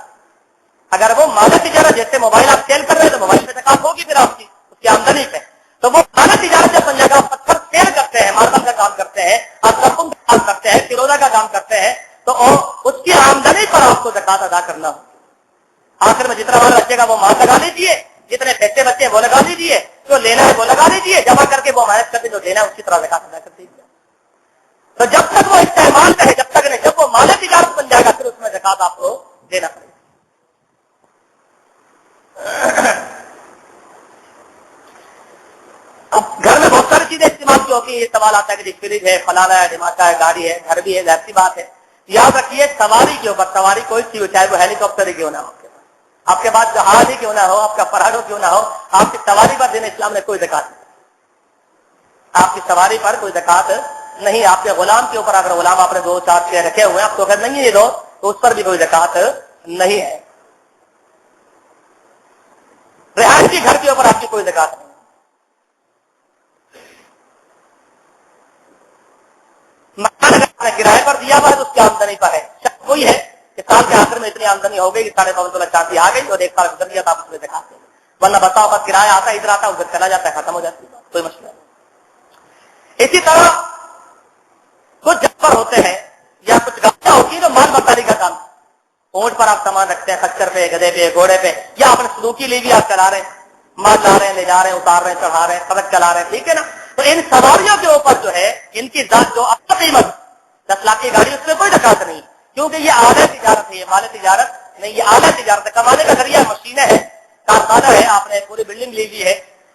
A: اگر وہ مال تجارت، جیسے موبائل آپ سیل کر رہے ہیں تو موبائل پہ زکات ہوگی پھر آپ کی اس کی آمدنی پہ، تو وہ مال تجارت جب بن جائے گا، پتھر سیل کرتے ہیں، ماربل کا کام کرتے ہیں، آپ کپن کا کام کرتے ہیں، فیروزہ کا کام کرتے ہیں، تو اس کی آمدنی پر آپ کو زکات ادا کرنا ہو۔ آخر میں جتنا مال بچے گا وہ مال لگا لیجیے، جتنے پیسے بچے وہ لگا لیجیے، جو لینا ہے وہ لگا لیجیے، جمع کر کے وہ مائنس کر کے جو دینا ہے اس کی طرح زکات ادا کر دیجیے۔ تو جب تک وہ استعمال میں ہے، جب تک نہیں، جب وہ مال تجارت بن جائے گا پھر اس میں زکات آپ کو دینا پڑے گا۔ اب گھر میں بہت ساری چیزیں استعمال کی ہوتی ہیں، یہ سوال آتا ہے کہ فریج ہے، فلانا ہے، دھماکہ ہے، گاڑی ہے، گھر بھی ہے، ظاہر سی بات ہے۔ یاد رکھیے سواری کے اوپر، سواری کوئی سی ہو، چاہے وہ ہیلی کاپٹر ہی کیوں نہ ہو، آپ کے پاس جہاز ہی کیوں نہ ہو، آپ کا فراڈو کیوں نہ ہو، آپ کی سواری پر دین اسلام نے کوئی زکات نہیں، آپ کی سواری پر کوئی زکات نہیں۔ آپ کے غلام کے اوپر، اگر غلام آپ نے 2-4 چیزیں رکھے ہوئے ہیں، آپ تو خیر نہیں ہے دو، تو اس پر بھی کوئی زکات نہیں ہے۔ رہائش کے گھر کے اوپر آپ کی کوئی زکات نہیں۔ مکان اگر آپ نے کرائے پر دیا ہوا ہے تو اس کی آمدنی پر ہے، شک کوئی ہے کہ سال کے آخر میں اتنی آمدنی ہو گئی کہ 5.5 تولا چاندی آ گئی اور 1 سال گزر گیا تو آپ اس میں زکات دیں، ورنہ بسا اوقات کرایہ آتا ہے، ادھر آتا ہے ادھر چلا جاتا ہے، ختم ہو جاتی ہے، کوئی مسئلہ نہیں۔ اسی طرح کچھ جانور ہوتے ہیں یا کچھ گاڑیاں ہوتی ہیں جو مال برداری کا کام، اونٹ پر آپ سامان رکھتے ہیں، خچر پہ، گدھے پہ، گھوڑے پہ، یا آپ نے سلوکی لی بھی آپ چلا رہے ہیں، مال لا رہے ہیں، لے جا رہے ہیں، اتار رہے ہیں، چڑھا رہے ہیں، سڑک چلا رہے ہیں، ٹھیک ہے نا۔ تو ان سواریوں کے اوپر جو ہے ان کی ذات جو اصل قیمت 10 لاکھ کی گاڑی، اس میں کوئی زکات نہیں، کیونکہ یہ اعلیٰ تجارت ہے، یہ مال تجارت نہیں، یہ اعلیٰ تجارت ہے، کمانے کا ذریعہ مشینیں ہے، کارخانہ ہے، آپ نے پوری بلڈنگ لی ہوئی ہے،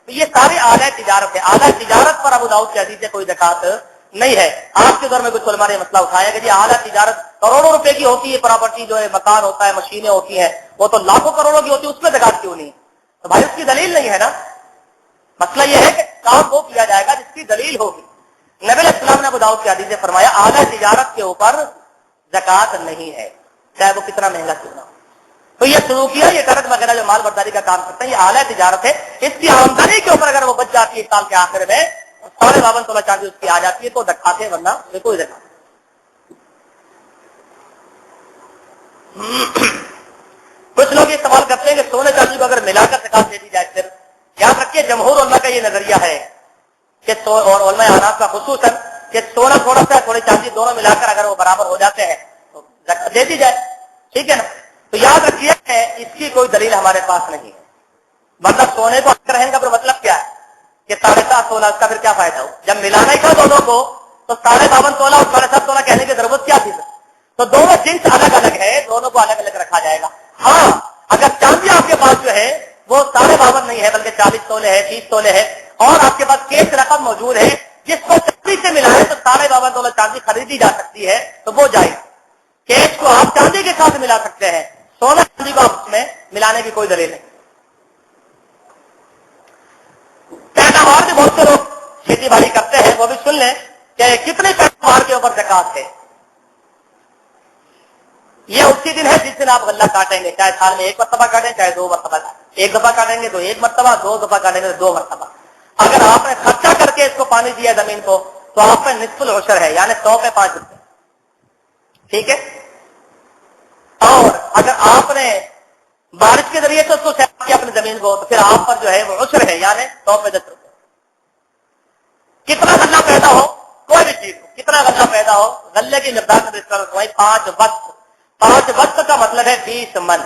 A: تو یہ سارے اعلیٰ تجارت ہے۔ اعلیٰ تجارت پر ابو داؤد کی حدیث سے کوئی زکات نہیں ہے۔ آج کے دور میں کچھ علماء نے مسئلہ اٹھایا کہ جی اعلیٰ تجارت کروڑوں روپے کی ہوتی ہے، پراپرٹی جو ہے، مکان ہوتا ہے، مشینیں ہوتی ہیں، وہ تو لاکھوں کروڑوں کی ہوتی ہے، اس میں زکات کیوں نہیں؟ تو بھائی اس کی دلیل نہیں ہے نا۔ مسئلہ یہ ہے کہ کام وہ کیا جائے گا جس کی دلیل ہوگی۔ نبی علیہ السلام نے ابو داؤد کی حدیث سے فرمایا اعلیٰ تجارت کے اوپر زکات نہیں ہے، چاہے وہ کتنا مہنگا کیوں نہ ہو۔ تو یہ سلوکیاں، یہ قرض وغیرہ جو مال برداری کا کام کرتے ہیں، یہ اعلیٰ تجارت ہے، اس کی آمدنی کے اوپر اگر وہ بچ جاتی ہے سال کے آخر میں، 52 تولا چاندی اس کی آ جاتی ہے تو زکات ہے، ورنہ اس میں کوئی زکات نہیں۔ کچھ لوگ یہ سوال کرتے ہیں کہ سونے چاندی کو اگر ملا کر زکات دے دی جائے پھر؟ یاد رکھیے جمہور علماء کا یہ نظریہ ہے کہ اور علماء احناف کا خصوصاً کہ سونا تھوڑا سا، تھوڑی چاندی دونوں ملا کر اگر وہ برابر ہو جاتے ہیں تو زکات دے دی جائے، ٹھیک ہے نا۔ تو یاد رکھیے اس کی کوئی دلیل ہمارے پاس نہیں ہے، مطلب سونے کو رہیں گا، پھر مطلب کیا ہے کہ 7.5 تولہ، اس کا پھر کیا فائدہ ہو؟ جب ملانا ہی تھا دونوں کو تو 52.5 تولہ اور 7.5 تولہ کہنے کی ضرورت کیا تھی؟ تو دونوں جنس الگ الگ ہے، دونوں کو الگ الگ رکھا جائے گا۔ ہاں اگر چاندی آپ کے پاس جو ہے وہ 52.5 نہیں ہے بلکہ 40 تولے ہے، 30 تولے ہے، اور آپ کے پاس کیش رقم موجود ہے جس کو چاندی سے ملا ہے، تو 52.5 تولہ چاندی خریدی جا سکتی ہے، تو وہ جائز۔ کیش کو آپ چاندی کے ساتھ ملا سکتے ہیں، سونا چاندی کو آپ میں ملانے کی کوئی دلیل نہیں۔ پیداوار بھی بہت سے لوگ کھیتی باڑی کرتے ہیں، وہ بھی سن لیں کہ کتنے پیداوار کے اوپر زکات ہے۔ یہ اسی دن ہے جس دن آپ غلہ کاٹیں گے، چاہے سال میں 1 مرتبہ کاٹیں چاہے 2 مرتبہ کاٹیں، 1 دفعہ کاٹیں گے تو 1 مرتبہ، 2 دفعہ کاٹیں گے تو 2 مرتبہ۔ اگر آپ نے خرچہ کر کے اس کو پانی دیا زمین کو تو آپ پہ نصف العشر ہے، یعنی 100 پہ 5 روپے، ٹھیک ہے۔ اور اگر آپ نے بارش کے ذریعے سے اس کو سیراب کیا اپنی زمین کو تو پھر آپ پر جو ہے وہ عشر ہے، یعنی 100 پہ 10 روپے۔ کتنا غلہ پیدا ہو، کوئی بھی چیز ہو، کتنا غلہ پیدا ہو، غلے کی مقدار میں 5 وقت، 5 وقت کا مطلب ہے 20 من۔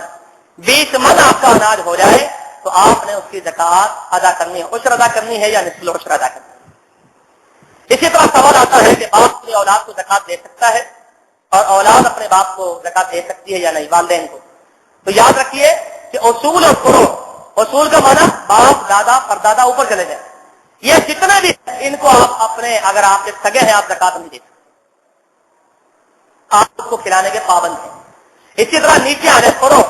A: 20 من آپ کا اناج ہو جائے تو آپ نے اس کی زکات ادا کرنی ہے، عشر ادا کرنی ہے یا نصف العشر ادا کرنی ہے۔ اسی طرح سوال آتا ہے کہ باپ اپنی اولاد کو زکات دے سکتا ہے اور اولاد اپنے باپ کو زکات دے سکتی ہے یا نہیں، والدین کو؟ تو یاد رکھیے کہ اصول اور فروع، اصول کا معنی باپ، دادا، پردادا، اوپر چلے جائیں، یہ جتنے بھی ان کو آپ اپنے، اگر آپ کے سگے ہیں آپ زکات نہیں دے سکتے، آپ اس کو کھلانے کے پابند ہیں۔ اسی طرح نیچے آ جائے فروع،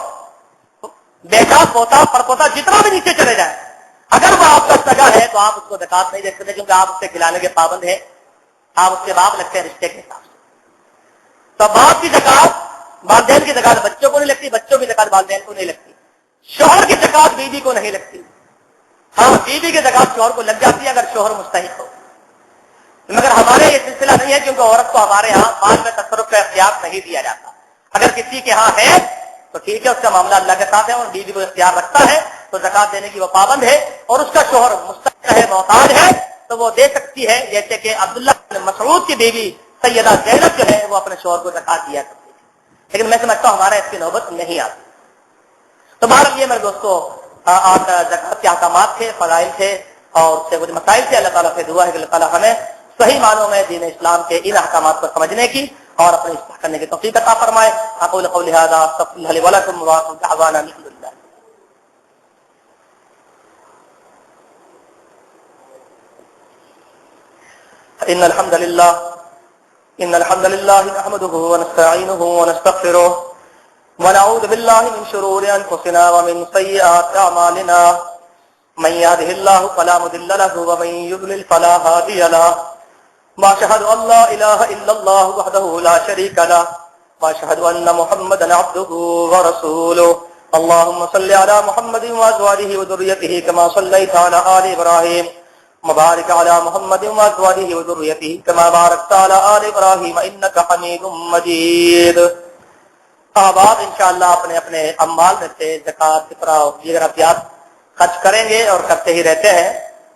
A: بیٹا، پوتا، پڑپوتا، جتنا بھی نیچے چلے جائے، اگر وہ آپ کا سگا ہے تو آپ اس کو زکات نہیں دے سکتے، کیونکہ آپ اس سے کھلانے کے پابند ہیں، آپ اس کے باپ لگتے ہیں رشتے کے حساب سے۔ تو باپ کی زکات، والدین کی زکات بچوں کو نہیں لگتی، بچوں کی زکات والدین کو نہیں لگتی، شوہر کی زکات بیوی کو نہیں لگتی۔ ہاں بیوی کی زکات شوہر کو لگ جاتی ہے اگر شوہر مستحق ہو، مگر ہمارے یہ سلسلہ نہیں ہے، کیونکہ عورت کو ہمارے ہاں مال میں تصرف کا اختیار نہیں دیا جاتا۔ اگر کسی کے ہاں ہے تو ٹھیک ہے، اس کا معاملہ اللہ کے ساتھ ہے، اور بیوی کو اختیار رکھتا ہے تو زکات دینے کی وہ پابند ہے، اور اس کا شوہر مستحق ہے، محتاج ہے، تو وہ دے سکتی ہے، جیسے کہ عبداللہ بن مسعود کی بیوی سیدہ زینب جو ہے وہ اپنے شوہر کو زکات دیا کرتی ہے، لیکن میں سمجھتا ہوں ہمارا اس کی نوبت نہیں آتی۔ تو بہرحال یہ میرے دوستوں آج زکات کے احکامات تھے، فضائل تھے، اور اس سے کچھ مسائل تھے۔ اللہ تعالیٰ سے دعا ہے کہ اللہ تعالیٰ ہمیں صحیح معنوں میں دین اسلام کے ان احکامات کو سمجھنے کی اور اپنے اصلاح کرنے کی توفیق عطا فرمائے۔ اقول قولی ھذا استغفر اللہ لي ولكم وآخر دعوانا الحمد لله۔ إن الحمد لله نحمده ونستعينه ونستغفره ونعوذ بالله من شرور أنفسنا ومن سيئات أعمالنا، من يهده الله فلا مضل له ومن يضلل فلا هادي له، وأشهد أن لا إله إلا الله وحده لا شريك له، وأشهد أن محمدا عبده ورسوله۔ اللهم صل على محمد وأزواجه وذريته كما صليت على آل إبراهيم، وبارك على محمد وأزواجه وذريته كما باركت على آل إبراهيم إنك حميد مجيد۔ احباب انشاءاللہ اپنے اپنے اموال میں سے زکات، فطرہ اور دیگر عطیات خرچ کریں گے اور کرتے ہی رہتے ہیں،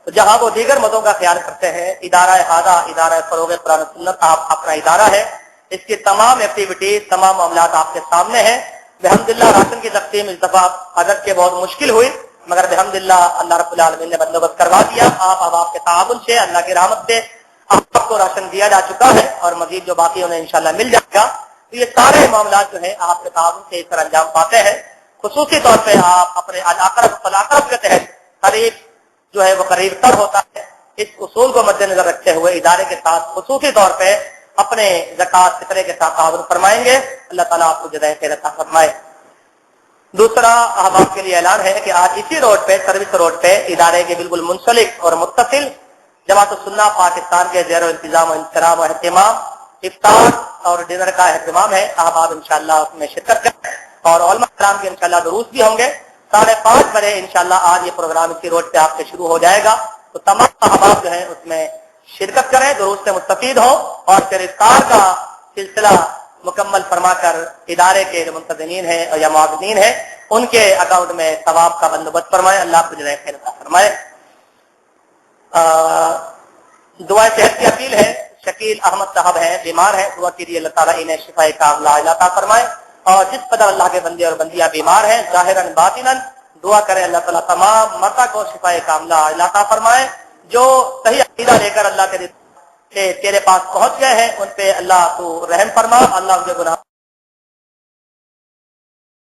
A: تو جہاں وہ دیگر مدوں کا خیال کرتے ہیں، ادارہ ہادہ، ادارہ فروغ قرآن و سنت آپ اپنا ادارہ ہے، اس کی تمام ایکٹیویٹیز، تمام معاملات آپ کے سامنے ہیں۔ الحمدللہ راشن کی تقسیم اس دفعہ اگرچہ بہت مشکل ہوئی، مگر الحمدللہ اللہ رب العالمین نے بندوبست کروا دیا۔ آپ کے تعاون سے، اللہ کی رحمت سے آپ کو راشن دیا جا چکا ہے، اور مزید جو باقی انہیں انشاءاللہ مل جائے گا۔ تو یہ سارے معاملات جو ہیں آپ کے تعاون سے اس طرح انجام پاتے ہیں۔ خصوصی طور پہ آپ اپنے الاقرب کے تحت قریب جو ہے وہ قریب تر ہوتا ہے، اس اصول کو مد نظر رکھتے ہوئے ادارے کے ساتھ خصوصی طور پہ اپنے زکات فطرے کے ساتھ تعاون فرمائیں گے۔ اللہ تعالیٰ آپ کو جزائے خیر عطا فرمائے۔ دوسرا احباب کے لیے اعلان ہے کہ آج اسی روڈ پہ، سروس روڈ پہ، ادارے کے بالکل منسلک اور متصل جماعت السنہ پاکستان کے زیر انتظام و انتظام و اہتمام افطار اور ڈنر کا اہتمام ہے۔ احباب انشاءاللہ اس میں شرکت کریں، اور علماء کرام کے انشاءاللہ دروس بھی ہوں گے۔ 5:30 بجے انشاءاللہ آج یہ پروگرام اسی روڈ پہ آپ سے شروع ہو جائے گا، تو تمام احباب جو ہیں اس میں شرکت کریں، دروس سے مستفید ہوں، اور پھر افطار کا سلسلہ مکمل فرما کر ادارے کے جو منتظمین ہیں یا معاونین ہیں ان کے اکاؤنٹ میں ثواب کا بندوبست فرمائے۔ اللہ کو جزائے خیر عطا فرمائے۔ دعا صحت کی اپیل ہے۔ شکیل احمد صاحب ہیں، بیمار ہیں، دعا کیجیے اللہ تعالیٰ انہیں شفاء کاملہ عطا فرمائے، اور جس قدر اللہ کے بندے اور بندیاں بیمار ہیں ظاہراً باطناً دعا کریں اللہ تعالیٰ تمام مرضى کو شفائے کاملہ عطا فرمائے. جو صحیح عقیدہ لے کر اللہ کے تیرے پاس پہنچ گئے ہیں ان پہ اللہ تو رحم فرما. اللہ ان کے گناہ